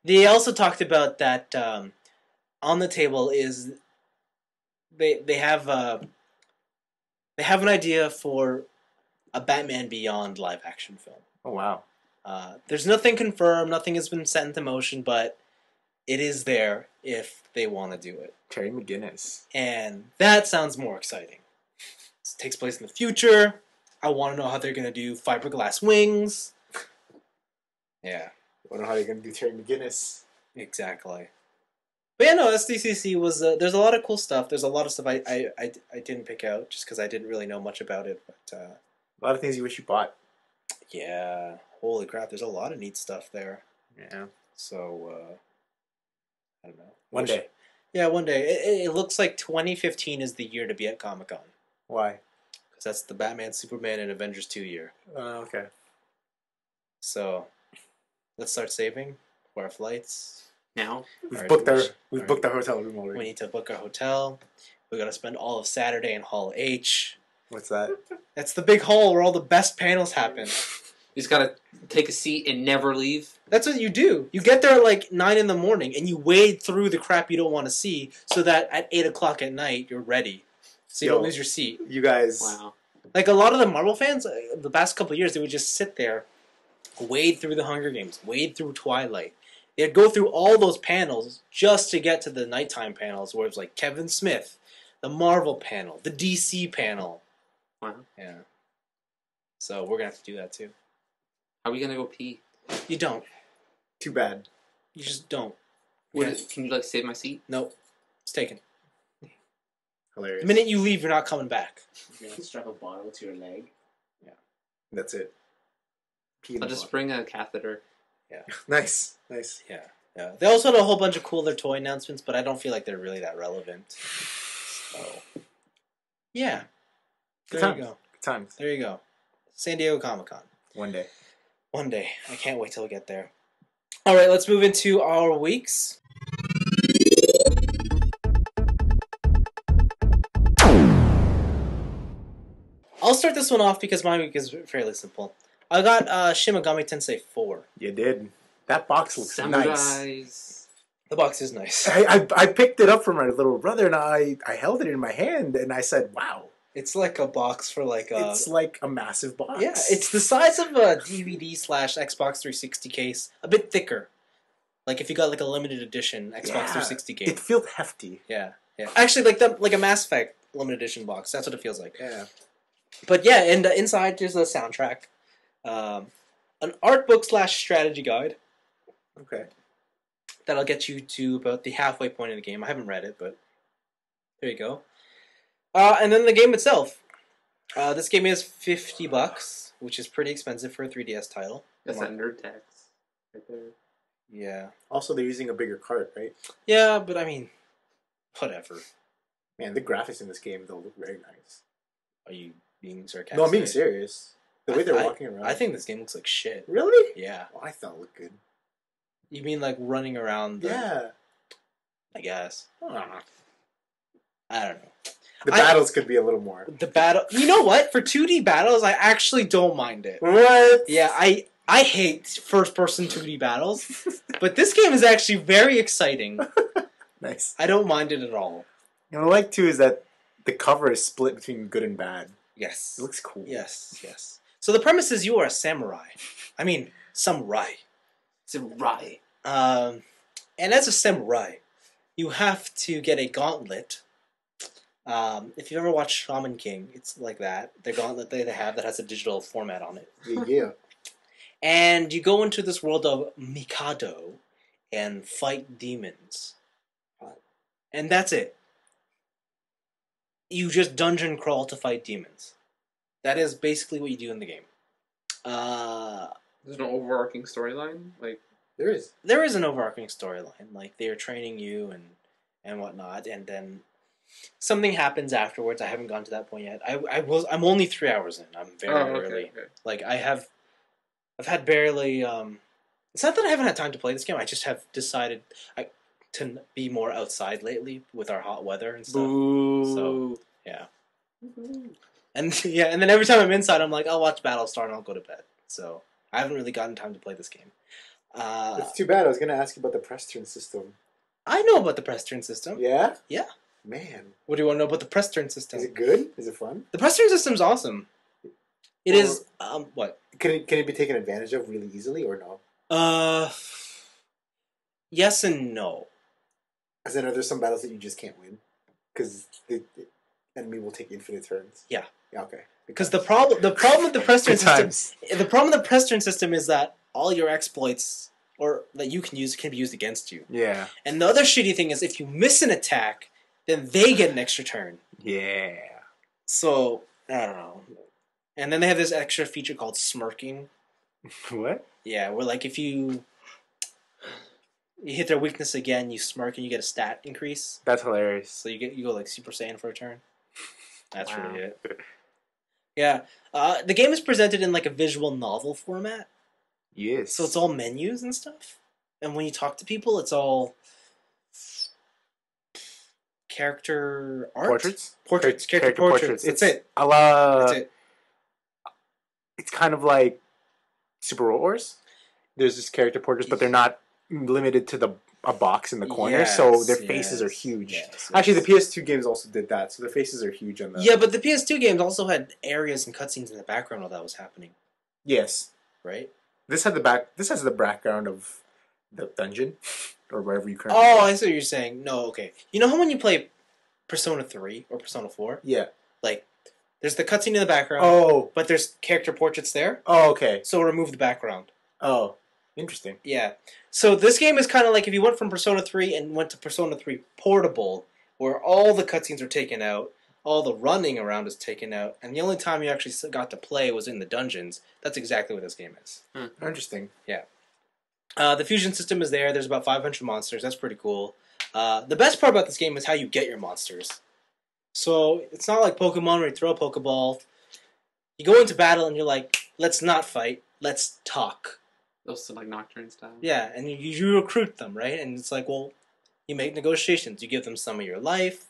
They also talked about that on the table is they have an idea for a Batman Beyond live action film. Oh, wow. There's nothing confirmed, nothing has been set into motion, but it is there if they want to do it. Terry McGinnis. And that sounds more exciting. This takes place in the future. I want to know how they're going to do fiberglass wings. Yeah. I want to know how they're going to do Terry McGinnis. Exactly. But yeah, no, SDCC was, there's a lot of cool stuff. There's a lot of stuff I didn't pick out just because I didn't really know much about it, but... a lot of things you wish you bought. Yeah. Holy crap, there's a lot of neat stuff there. Yeah. So, I don't know. One day. Yeah, one day. It looks like 2015 is the year to be at Comic-Con. Why? Because that's the Batman, Superman, and Avengers 2 year. Okay. So, let's start saving for our flights. Now? We've booked our hotel room already. We need to book our hotel. We got to spend all of Saturday in Hall H. What's that? That's the big hall where all the best panels happen. You just gotta take a seat and never leave. That's what you do. You get there at like 9 in the morning and you wade through the crap you don't want to see so that at 8 o'clock at night you're ready. So you don't lose your seat. You guys... Wow. Like a lot of the Marvel fans, the past couple of years, they would just sit there, wade through the Hunger Games, wade through Twilight. They'd go through all those panels just to get to the nighttime panels where it's like Kevin Smith, the Marvel panel, the DC panel. Wow. Yeah. So we're going to have to do that too. How are we gonna go pee? You don't. Too bad. You just don't. Can you like save my seat? Nope. It's taken. Hilarious. The minute you leave, you're not coming back. You're gonna strap a bottle to your leg. That's it. I'll just bring a catheter. Yeah. Nice. Yeah. They also had a whole bunch of cooler toy announcements, but I don't feel like they're really that relevant. So, yeah. Good There times. you go. Good times. There you go. San Diego Comic-Con. One day. One day. I can't wait till we get there. All right, let's move into our weeks. I'll start this one off because my week is fairly simple. I got Shin Megami Tensei IV. You did. That box looks nice. Samurais. The box is nice. I picked it up from my little brother and I held it in my hand and I said, wow. It's like a box for like a... It's like a massive box. Yeah, it's the size of a DVD/Xbox 360 case. A bit thicker. Like if you got like a limited edition Xbox 360 game. It feels hefty. Yeah. Actually, like a Mass Effect limited edition box. That's what it feels like. Yeah. But yeah, and inside there's a soundtrack, an art book/strategy guide Okay. that'll get you to about the halfway point of the game. I haven't read it, but there you go. And then the game itself. This game is $50, which is pretty expensive for a 3DS title. That's that nerd tax right there. Yeah. Also, they're using a bigger cart, right? Yeah, but I mean, whatever. Man, the graphics in this game, they'll look very nice. Are you being sarcastic? No, I'm being serious. The way they're walking around. I think this game looks like shit. Really? Yeah. Oh, I thought it looked good. You mean like running around? Yeah. I guess. Ah. I don't know. The battles could be a little more. The battle... You know what? For 2D battles, I actually don't mind it. What? Yeah, I hate first-person 2D battles, but this game is actually very exciting. Nice. I don't mind it at all. You know, what I like, too, is that the cover is split between good and bad. Yes. It looks cool. Yes, yes. So the premise is you are a samurai. I mean, samurai. Samurai. And as a samurai, you have to get a gauntlet. If you've ever watched Shaman King, it's like that. The gauntlet they have that has a digital format on it. Yeah. And you go into this world of Mikado and fight demons. And that's it. You just dungeon crawl to fight demons. That is basically what you do in the game. There's no overarching storyline? Like, There is. There is an overarching storyline. Like, they're training you and whatnot, and then something happens afterwards. I haven't gone to that point yet. I'm only 3 hours in. I'm very early. Okay. Like, I've had barely. It's not that I haven't had time to play this game. I just have decided to be more outside lately with our hot weather and stuff. Boo. So yeah, and yeah, and then every time I'm inside, I'm like, I'll watch Battlestar and I'll go to bed. So I haven't really gotten time to play this game. It's too bad. I was going to ask you about the press turn system. I know about the press turn system. Yeah? Yeah. Man. What do you want to know about the press turn system? Is it good? Is it fun? The press turn system's awesome. It is. What? Can it be taken advantage of really easily or no? Yes and no. As in, are there some battles that you just can't win? Because the enemy will take infinite turns? Yeah. Yeah, okay. Because the problem with the press turn Good system, times. the problem with the press turn system is that all your exploits or that you can use can be used against you. Yeah. And the other shitty thing is if you miss an attack, then they get an extra turn. Yeah. So I don't know. And then they have this extra feature called smirking. What? Yeah, where like if you hit their weakness again, you smirk and you get a stat increase. That's hilarious. So you go like Super Saiyan for a turn. That's Wow. really it. Yeah, the game is presented in like a visual novel format, Yes. so it's all menus and stuff. And when you talk to people, it's all character art, Portraits? character portraits. That's it. That's That's it. It's kind of like Super Wars. There's just character portraits, but they're not limited to a box in the corner, so their faces are huge. Yes. Actually, the PS2 games also did that, so their faces are huge on the... Yeah, but the PS2 games also had areas and cutscenes in the background while that was happening, Yes. right? This has the background of the dungeon, or wherever you currently Oh, are. I see what you're saying. No, okay. You know how when you play Persona 3 or Persona 4, Yeah. like, there's the cutscene in the background, Oh. but there's character portraits there, Oh, okay. so remove the background. Oh. Interesting. Yeah. So this game is kind of like if you went from Persona 3 and went to Persona 3 Portable, where all the cutscenes are taken out, all the running around is taken out, and the only time you actually got to play was in the dungeons. That's exactly what this game is. Interesting. The fusion system is there. There's about 500 monsters. That's pretty cool. The best part about this game is how you get your monsters. So it's not like Pokemon where you throw a Pokeball. You go into battle and you're like, let's not fight. Let's talk. Those are like Nocturne style. Yeah, and you recruit them, right? And it's like, well, you make negotiations. You give them some of your life,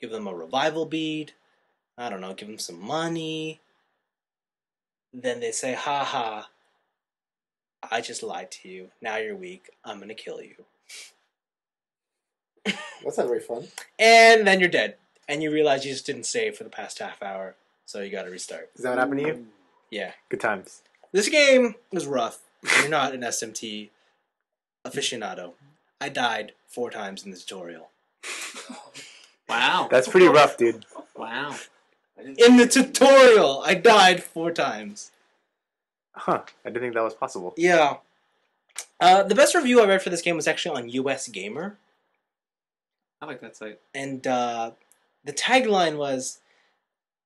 give them a revival bead, I don't know, give them some money. Then they say, ha ha, I just lied to you. Now you're weak. I'm going to kill you. That's not very fun. And then you're dead. And you realize you just didn't save for the past half hour, so you got to restart. Is that what happened to you? Yeah. Good times. This game was rough. You're not an SMT aficionado. I died 4 times in the tutorial. Wow. That's pretty rough, dude. Wow. In the tutorial, I died 4 times. Huh. I didn't think that was possible. Yeah. The best review I read for this game was actually on US Gamer. I like that site. And the tagline was,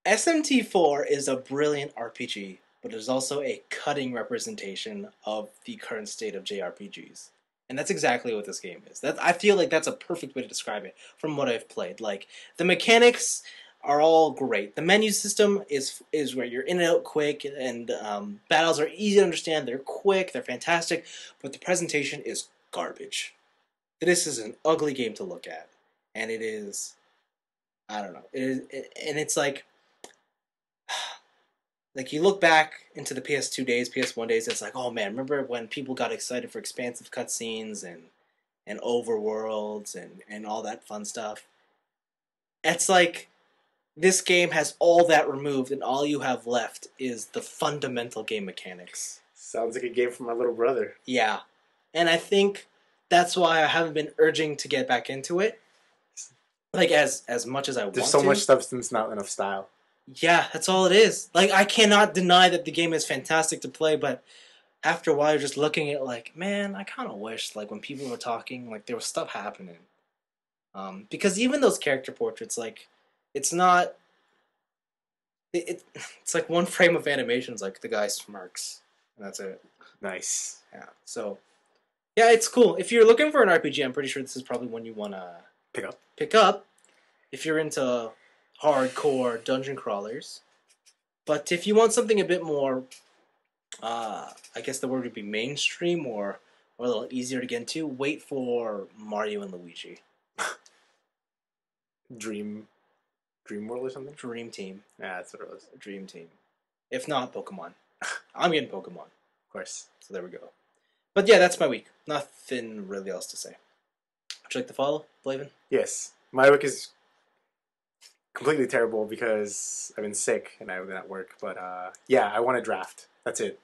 SMT4 is a brilliant RPG, but it is also a cutting representation of the current state of JRPGs. And that's exactly what this game is. I feel like that's a perfect way to describe it from what I've played. Like, the mechanics are all great. The menu system is where you're in and out quick, and battles are easy to understand. They're quick, they're fantastic, but the presentation is garbage. This is an ugly game to look at. And it is, I don't know. And it's like you look back into the PS2 days, PS1 days, it's like, oh man, remember when people got excited for expansive cutscenes and overworlds and all that fun stuff? It's like this game has all that removed, and all you have left is the fundamental game mechanics. Sounds like a game for my little brother. Yeah. And I think that's why I haven't been urging to get back into it. Like, as much as I want to. There's so much substance, not enough style. Yeah, that's all it is. Like, I cannot deny that the game is fantastic to play, but after a while, you're just looking at, like, man, I kind of wish, like, when people were talking, like, there was stuff happening. Because even those character portraits, like, it's not... It's like one frame of animation is like the guy smirks, and that's it. Nice. Yeah, so... Yeah, it's cool. If you're looking for an RPG, I'm pretty sure this is probably one you want to pick up. If you're into hardcore dungeon crawlers. But if you want something a bit more, I guess the word would be mainstream or a little easier to get into, wait for Mario and Luigi. Dream World or something? Dream Team. Yeah, that's what it was. Dream Team. If not, Pokemon. I'm getting Pokemon. Of course. So there we go. But yeah, that's my week. Nothing really else to say. Would you like to follow, Blaven? Yes. My week is completely terrible because I've been sick and I've been at work. But yeah, I want a draft. That's it.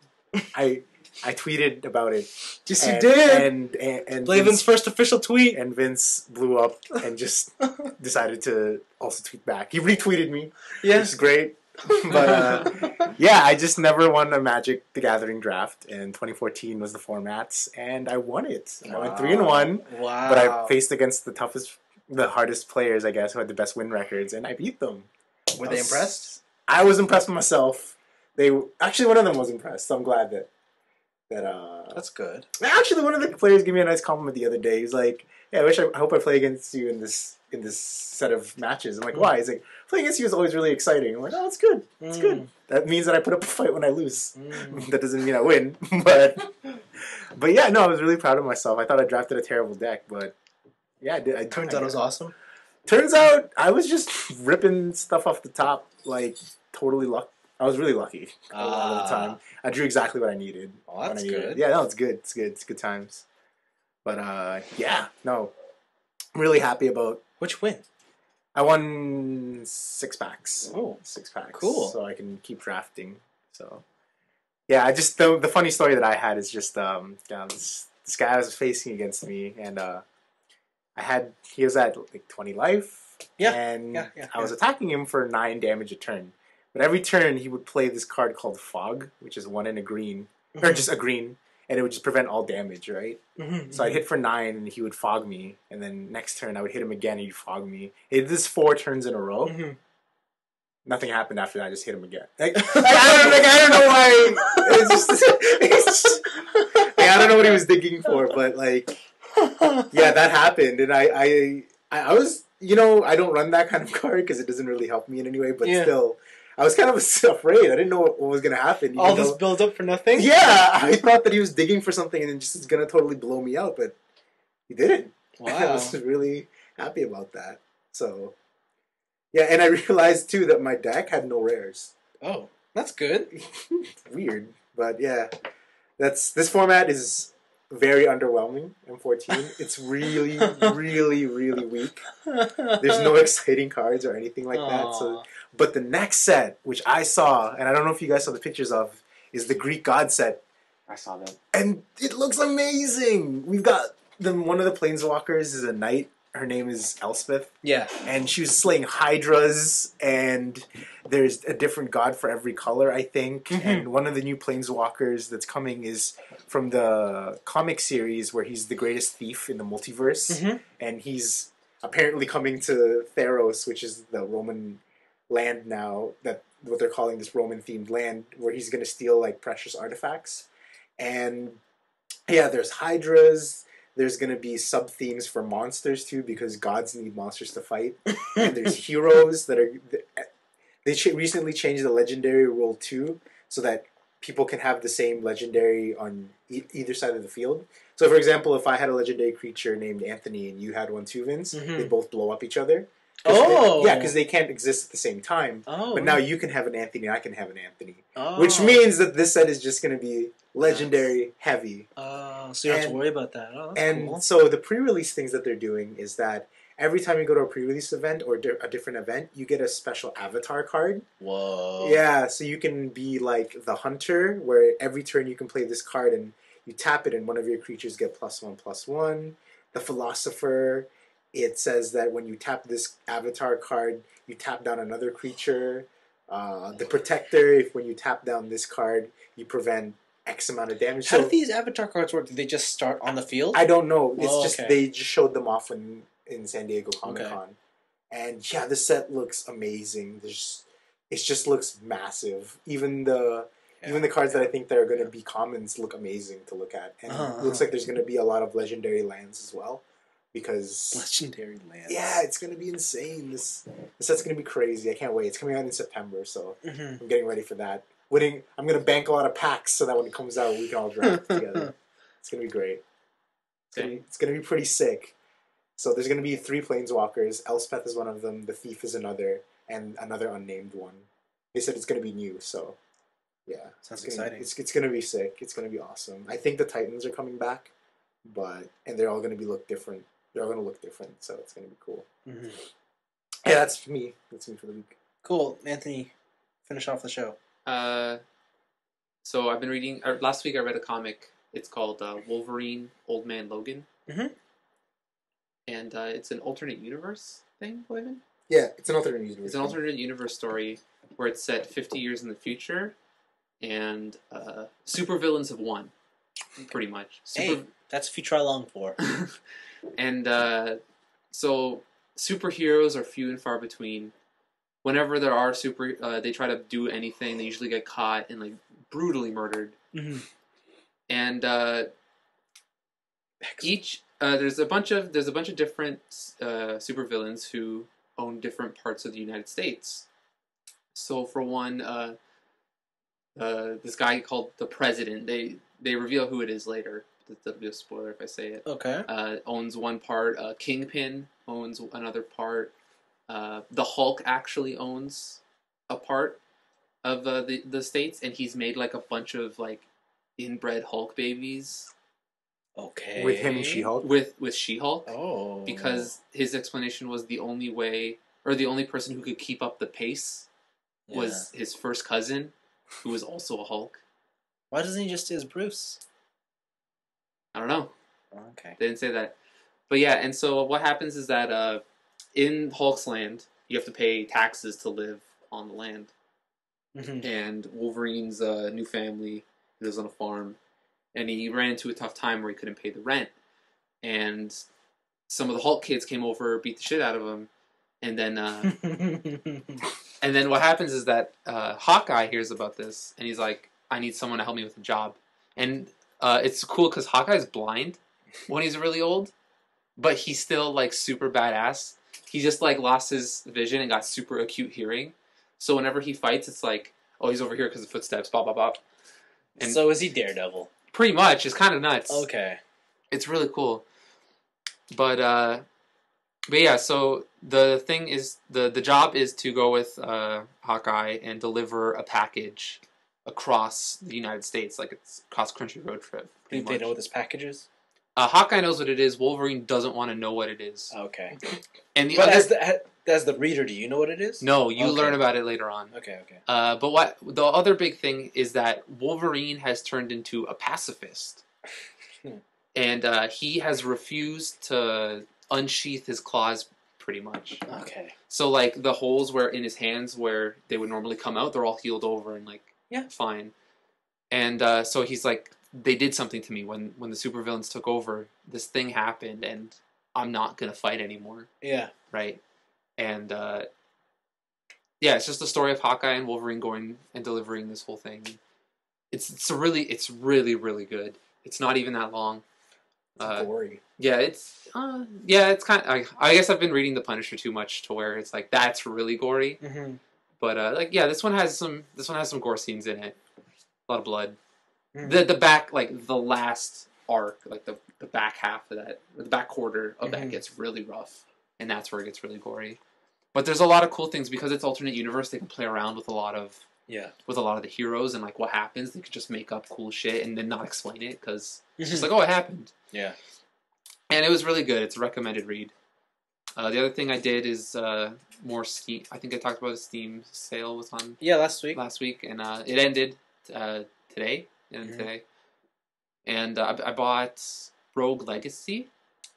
I tweeted about it. Yes, you did! And Blaven's first official tweet. And Vince blew up and just decided to also tweet back. He retweeted me. Yeah. Which is great. But yeah, I just never won a Magic the Gathering draft, and 2014 was the formats, and I won it. I went 3-1. Wow! But I faced against the hardest players, I guess, who had the best win records, and I beat them. Were they impressed? I was impressed with myself. Actually, one of them was impressed, so I'm glad that that's good. Actually, one of the players gave me a nice compliment the other day. He's like, "Yeah, I hope I play against you in this set of matches." I'm like, "Why?" He's like, "Playing against you is always really exciting." I'm like, "Oh, it's good. It's good. That means that I put up a fight when I lose. That doesn't mean I win." But yeah, no, I was really proud of myself. I thought I drafted a terrible deck, but yeah, I did. Turns out it was awesome. Turns out I was just ripping stuff off the top, like totally lucky. I was really lucky a lot of the time. I drew exactly what I needed. Oh, that's good. Yeah, no, it's good. It's good. It's good times. But yeah, no, I'm really happy about. Which win? I won 6 packs. Oh, 6 packs. Cool. So I can keep drafting. So yeah, I just the funny story that I had is just this guy was facing against me, and he was at like 20 life. Yeah. And I was attacking him for 9 damage a turn. But every turn he would play this card called Fog, which is 1 and a green, or just a green, and it would just prevent all damage, right? So I'd hit for 9 and he would fog me, and then next turn I would hit him again and he'd fog me. It did this 4 turns in a row. Nothing happened after that. I just hit him again. I don't know why. I don't know what he was digging for, but like, yeah, that happened, and I was, I don't run that kind of card because it doesn't really help me in any way, but still. I was kind of afraid. I didn't know what was going to happen. All this build up for nothing? Yeah, I thought that he was digging for something and just going to totally blow me out, but he didn't. Wow. I was really happy about that. So, yeah, and I realized, too, that my deck had no rares. Oh, that's good. Weird, but yeah. This format is very underwhelming, M14. It's really, really, really weak. There's no exciting cards or anything like that, so... But the next set, which I saw, and I don't know if you guys saw the pictures of, is the Greek God set. I saw that. And it looks amazing! We've got one of the Planeswalkers is a knight. Her name is Elspeth. Yeah. And she was slaying hydras, and there's a different god for every color, I think. And one of the new Planeswalkers that's coming is from the comic series where he's the greatest thief in the multiverse. And he's apparently coming to Theros, which is the Roman land now, that what they're calling this Roman-themed land, where he's going to steal like precious artifacts. And yeah, there's hydras. There's going to be sub-themes for monsters too, because gods need monsters to fight. And there's heroes that are... They recently changed the legendary rule too, so that people can have the same legendary on either side of the field. So for example, if I had a legendary creature named Anthony and you had one too, Vince, they both blow up each other. Because they can't exist at the same time. But now you can have an Anthony and I can have an Anthony. Which means that this set is just going to be legendary heavy. So you don't have to worry about that. Oh, that's cool. So the pre-release things that they're doing is that every time you go to a pre-release event or a different event, you get a special avatar card. Whoa. Yeah, so you can be like the hunter, where every turn you can play this card and you tap it and one of your creatures get +1/+1. The philosopher, it says that when you tap this avatar card, you tap down another creature. The protector, if when you tap down this card, you prevent X amount of damage. How do these avatar cards work? Do they just start on the field? I don't know. It's Oh, just okay. they just showed them off in San Diego Comic Con, Okay. and yeah, the set looks amazing. It just looks massive. Even the cards that I think that are going to be commons look amazing to look at, and it looks like there's going to be a lot of legendary lands as well, because Legendary lands. yeah, it's going to be insane. This set's going to be crazy. I can't wait. It's coming out in September, so Mm-hmm. I'm getting ready for that. I'm going to bank a lot of packs so that when it comes out, we can all draft together. It's going to be great. It's gonna be pretty sick. So there's gonna be 3 planeswalkers. Elspeth is one of them. The thief is another, and another unnamed one. They said it's gonna be new. So yeah, Sounds it's gonna, exciting. It's gonna be sick. It's gonna be awesome. I think the Titans are coming back, and they're all gonna look different. They're all gonna look different. So it's gonna be cool. Mm-hmm. Yeah, that's me. That's me for the week. Cool, Anthony. Finish off the show. So I've been reading. Last week I read a comic. It's called Wolverine, Old Man Logan. Mhm. And it's an alternate universe thing, Blaven? Yeah, it's an alternate universe. It's an alternate universe story where it's set 50 years in the future, and supervillains have won, pretty much. Hey, that's a future I long for. And so superheroes are few and far between. Whenever there are they try to do anything, they usually get caught and like brutally murdered. Mm-hmm. And there's a bunch of different supervillains who own different parts of the United States. So for one, this guy called the President. They reveal who it is later. That'll be a spoiler if I say it. Okay. Owns one part. Kingpin owns another part. The Hulk actually owns a part of the states, and he's made like a bunch of like inbred Hulk babies. Okay. With him and She-Hulk? With She-Hulk. Oh. Because his explanation was the only way, or the only person who could keep up the pace was his first cousin, who was also a Hulk. Why doesn't he just do his Bruce? I don't know. Okay. They didn't say that. But yeah, and so what happens is that in Hulk's land, you have to pay taxes to live on the land. Mm-hmm. And Wolverine's new family lives on a farm, and he ran into a tough time where he couldn't pay the rent, and some of the Hulk kids came over, beat the shit out of him, and then what happens is that Hawkeye hears about this, and he's like, I need someone to help me with a job. And it's cool because Hawkeye's blind when he's really old, but he's still like super badass. He just like lost his vision and got super acute hearing. So whenever he fights, it's like, oh, he's over here because of footsteps, bop, bop, bop. And so is he Daredevil? pretty much, it's kind of nuts. Okay. It's really cool. But yeah, so the thing is, the job is to go with Hawkeye and deliver a package across the United States, like it's cross-country road trip. Do they know what this package is? Hawkeye knows what it is. Wolverine doesn't want to know what it is. Okay. And But as the reader, do you know what it is? No, you Okay. learn about it later on. Okay. But what the other big thing is that Wolverine has turned into a pacifist, and he has refused to unsheath his claws, pretty much. Okay. So like the holes where in his hands where they would normally come out, they're all healed over and like fine. And so he's like, they did something to me when the supervillains took over. This thing happened, and I'm not gonna fight anymore. Yeah. Right. And it's just the story of Hawkeye and Wolverine going and delivering this whole thing. It's really really good. It's not even that long. It's gory. Yeah, it's kind of. I guess I've been reading The Punisher too much to where it's like that's really gory. Mm-hmm. But this one has some gore scenes in it. A lot of blood. Mm-hmm. The back, like the last arc, like the back half of that, the back quarter of that gets really rough, and that's where it gets really gory. But there's a lot of cool things because it's alternate universe. They can play around with a lot of the heroes and like what happens. They could just make up cool shit and then not explain it because it's just like, oh, it happened. Yeah. And it was really good. It's a recommended read. The other thing I did is more Steam. I think I talked about a Steam sale was on Yeah, last week. and it ended today. Today, and I bought Rogue Legacy.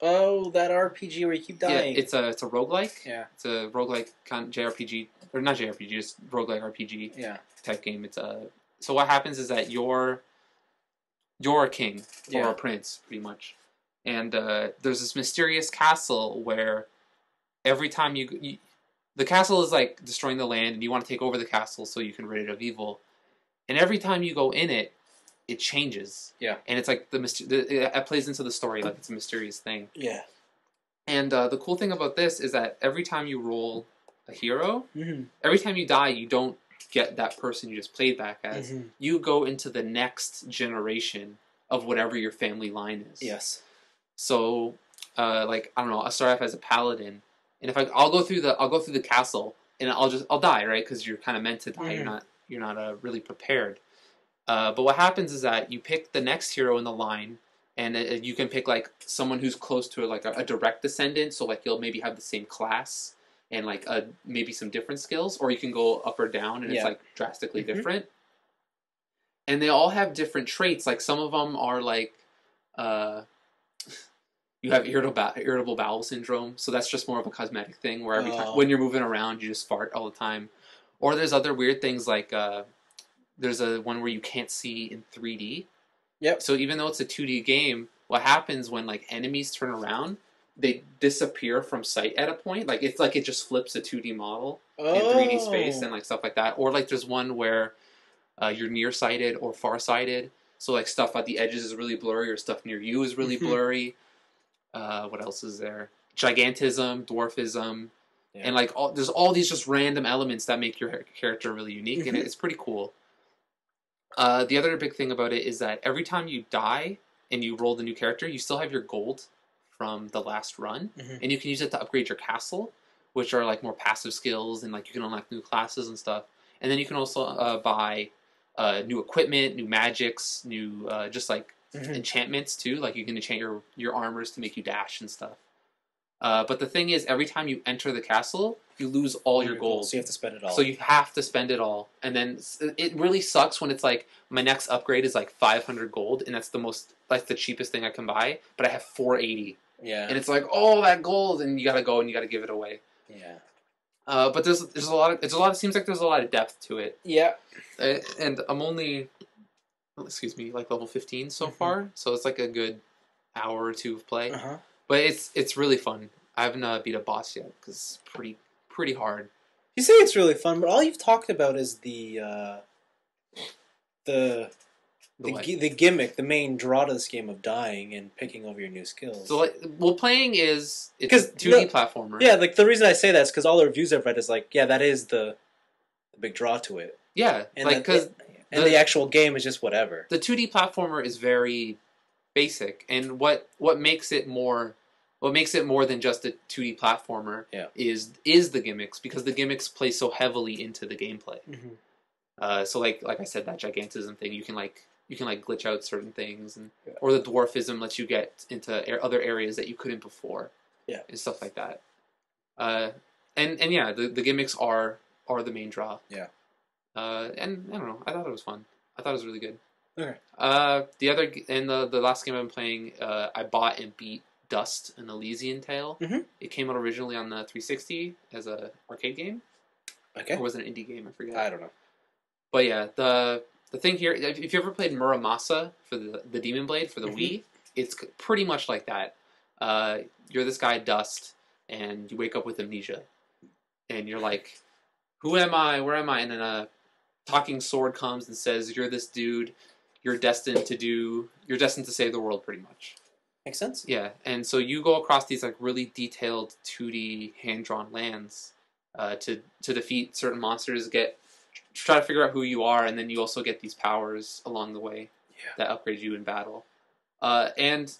Oh, that RPG where you keep dying. Yeah, it's a roguelike. Yeah. It's a roguelike JRPG, or not JRPG, just roguelike RPG type game. It's so what happens is that you're a king or a prince, pretty much, and there's this mysterious castle where every time the castle is like destroying the land, and you want to take over the castle so you can rid it of evil, and every time you go in it, it changes. Yeah. And it's like it plays into the story like it's a mysterious thing. Yeah. And the cool thing about this is that every time you roll a hero, every time you die, you don't get that person you just played back as. You go into the next generation of whatever your family line is. Yes. So, like, I don't know, I'll start off as a paladin, and if I'll go through the castle, and I'll die, right? Because you're kind of meant to die. You're not really prepared. But what happens is that you pick the next hero in the line, and you can pick like someone who's close to like a direct descendant. So like you'll maybe have the same class and like maybe some different skills, or you can go up or down, and it's like drastically different. And they all have different traits. Like some of them are like you have irritable bowel syndrome, so that's just more of a cosmetic thing where every time when you're moving around, you just fart all the time. Or there's other weird things like there's a one where you can't see in 3D. Yep. So even though it's a 2D game, what happens when like enemies turn around, they disappear from sight at a point. Like it's like it just flips a 2D model in 3D space and like stuff like that. Or like there's one where you're nearsighted or farsighted. So like stuff at the edges is really blurry, or stuff near you is really blurry. What else is there? Gigantism, dwarfism, and like there's all these just random elements that make your character really unique, and it's pretty cool. The other big thing about it is that every time you die and you roll the new character, you still have your gold from the last run, and you can use it to upgrade your castle, which are like more passive skills, and like you can unlock new classes and stuff. And then you can also buy new equipment, new magics, new just like enchantments too. Like you can enchant your armors to make you dash and stuff. But the thing is, every time you enter the castle, you lose all your gold. So you have to spend it all. So you have to spend it all. And then it really sucks when it's like, my next upgrade is like 500 gold, and that's the cheapest thing I can buy, but I have 480. Yeah. And it's like, oh, that gold, and you gotta go and you gotta give it away. Yeah. But there's a lot of, it seems like there's a lot of depth to it. Yeah. And I'm only, like level 15 so far, so it's like a good hour or two of play. But it's really fun. I haven't beat a boss yet because it's pretty hard. You say it's really fun, but all you've talked about is the gimmick, the main draw to this game of dying and picking over your new skills. So playing it's 2D platformer. Yeah, like the reason I say that is because all the reviews I've read is like, yeah, that is the big draw to it. Yeah, and like because the actual game is just whatever. The 2D platformer is very basic, and what makes it more than just a 2D platformer is the gimmicks, because the gimmicks play so heavily into the gameplay. So like I said, that gigantism thing, you can glitch out certain things, and or the dwarfism lets you get into other areas that you couldn't before. Yeah, and stuff like that. And yeah, the gimmicks are the main draw. Yeah. And I don't know, I thought it was fun. I thought it was really good. Okay. The last game I've been playing, I bought and beat Dust: An Elysian Tale. It came out originally on the 360 as a arcade game. Okay. Or was it an indie game? I forget. I don't know. But yeah, the thing here, if you ever played Muramasa for the Demon Blade for the Wii, it's pretty much like that. You're this guy Dust, and you wake up with amnesia, and you're like, "Who am I? Where am I?" And then a talking sword comes and says, "You're this dude. You're destined to save the world." Pretty much. Makes sense. Yeah, and so you go across these like really detailed 2D hand-drawn lands to defeat certain monsters, try to figure out who you are, and then you also get these powers along the way that upgrade you in battle. And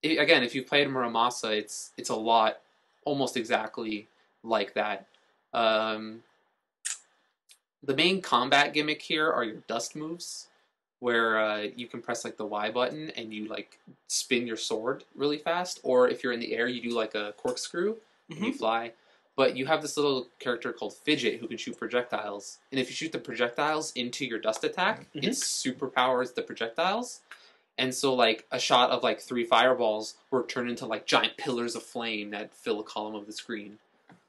again, if you've played Muramasa, it's a lot, almost exactly like that. The main combat gimmick here are your dust moves, where you can press like the Y button and you like spin your sword really fast, or if you're in the air, you do like a corkscrew and you fly. But you have this little character called Fidget who can shoot projectiles. And if you shoot the projectiles into your dust attack, it superpowers the projectiles. And so, like, a shot of, like, 3 fireballs will turn into, like, giant pillars of flame that fill a column of the screen.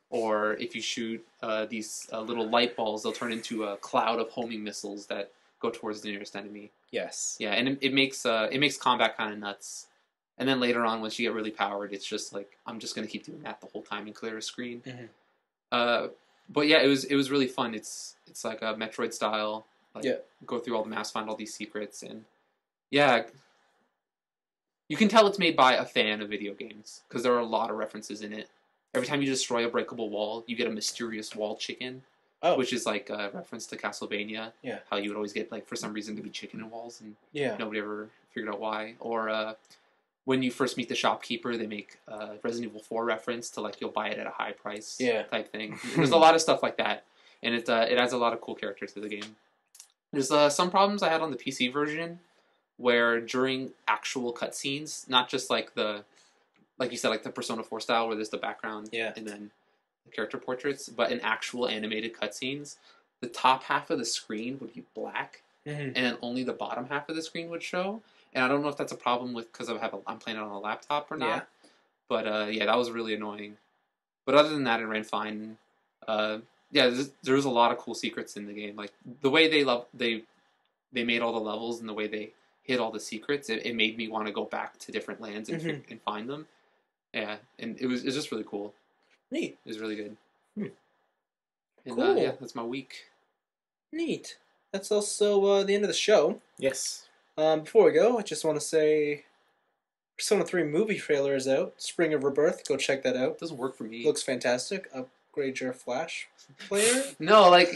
Or if you shoot these little light balls, they'll turn into a cloud of homing missiles that go towards the nearest enemy. Yes. Yeah, and it makes combat kind of nuts. And then later on, once you get really powered, it's just like, I'm just going to keep doing that the whole time and clear a screen. But yeah, it was really fun. It's like a Metroid style. Like, go through all the maps, find all these secrets, and yeah, you can tell it's made by a fan of video games because there are a lot of references in it. Every time you destroy a breakable wall, you get a mysterious wall chicken, which is like a reference to Castlevania. Yeah, how you would always get, like, for some reason, to be chicken in walls, and nobody ever figured out why. Or when you first meet the shopkeeper, they make a Resident Evil 4 reference to, like, you'll buy it at a high price type thing. There's a lot of stuff like that, and it adds a lot of cool characters to the game. There's some problems I had on the PC version where during actual cutscenes, not just like you said, like the Persona 4 style where there's the background and then the character portraits, but in actual animated cutscenes, the top half of the screen would be black, and then only the bottom half of the screen would show. And I don't know if that's a problem with because I'm playing it on a laptop or not. But that was really annoying. But other than that, it ran fine. There was a lot of cool secrets in the game. Like the way they made all the levels and the way they hid all the secrets, it made me want to go back to different lands and find them. Yeah, and it was just really cool. Neat. It was really good. And Cool. That's my week. Neat. That's also the end of the show. Yes. Before we go, I just want to say Persona 3 movie trailer is out. Spring of Rebirth. Go check that out. It doesn't work for me. Looks fantastic. Upgrade your Flash player. No, like,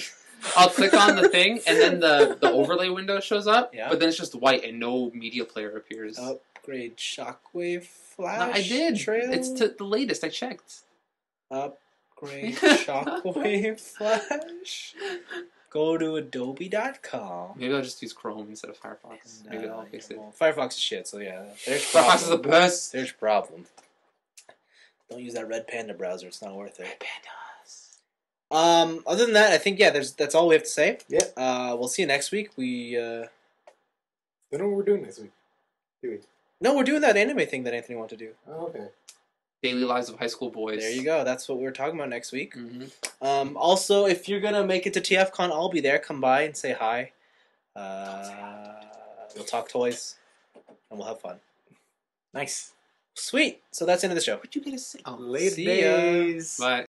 I'll click on the thing, and then the overlay window shows up, but then it's just white, and no media player appears. Upgrade Shockwave Flash. No, I did. Trail? It's the latest. I checked. Upgrade Shockwave Flash. Go to adobe.com. Maybe I'll just use Chrome instead of Firefox. Maybe I'll fix it. Well, Firefox is shit, so yeah. Firefox is the best. There's your problem. Don't use that Red Panda browser. It's not worth it. Red Pandas. Other than that, I think that's all we have to say. Yep. We'll see you next week. We don't know what we're doing next week, do we? No, we're doing that anime thing that Anthony wanted to do. Oh, okay. Daily Lives of High School Boys. There you go. That's what we were talking about next week. Mm-hmm. Also, if you're gonna make it to TFCon, I'll be there. Come by and say hi. We'll talk toys, and we'll have fun. Nice. Sweet. So that's the end of the show. What you gonna say? Later See ya. days. Bye.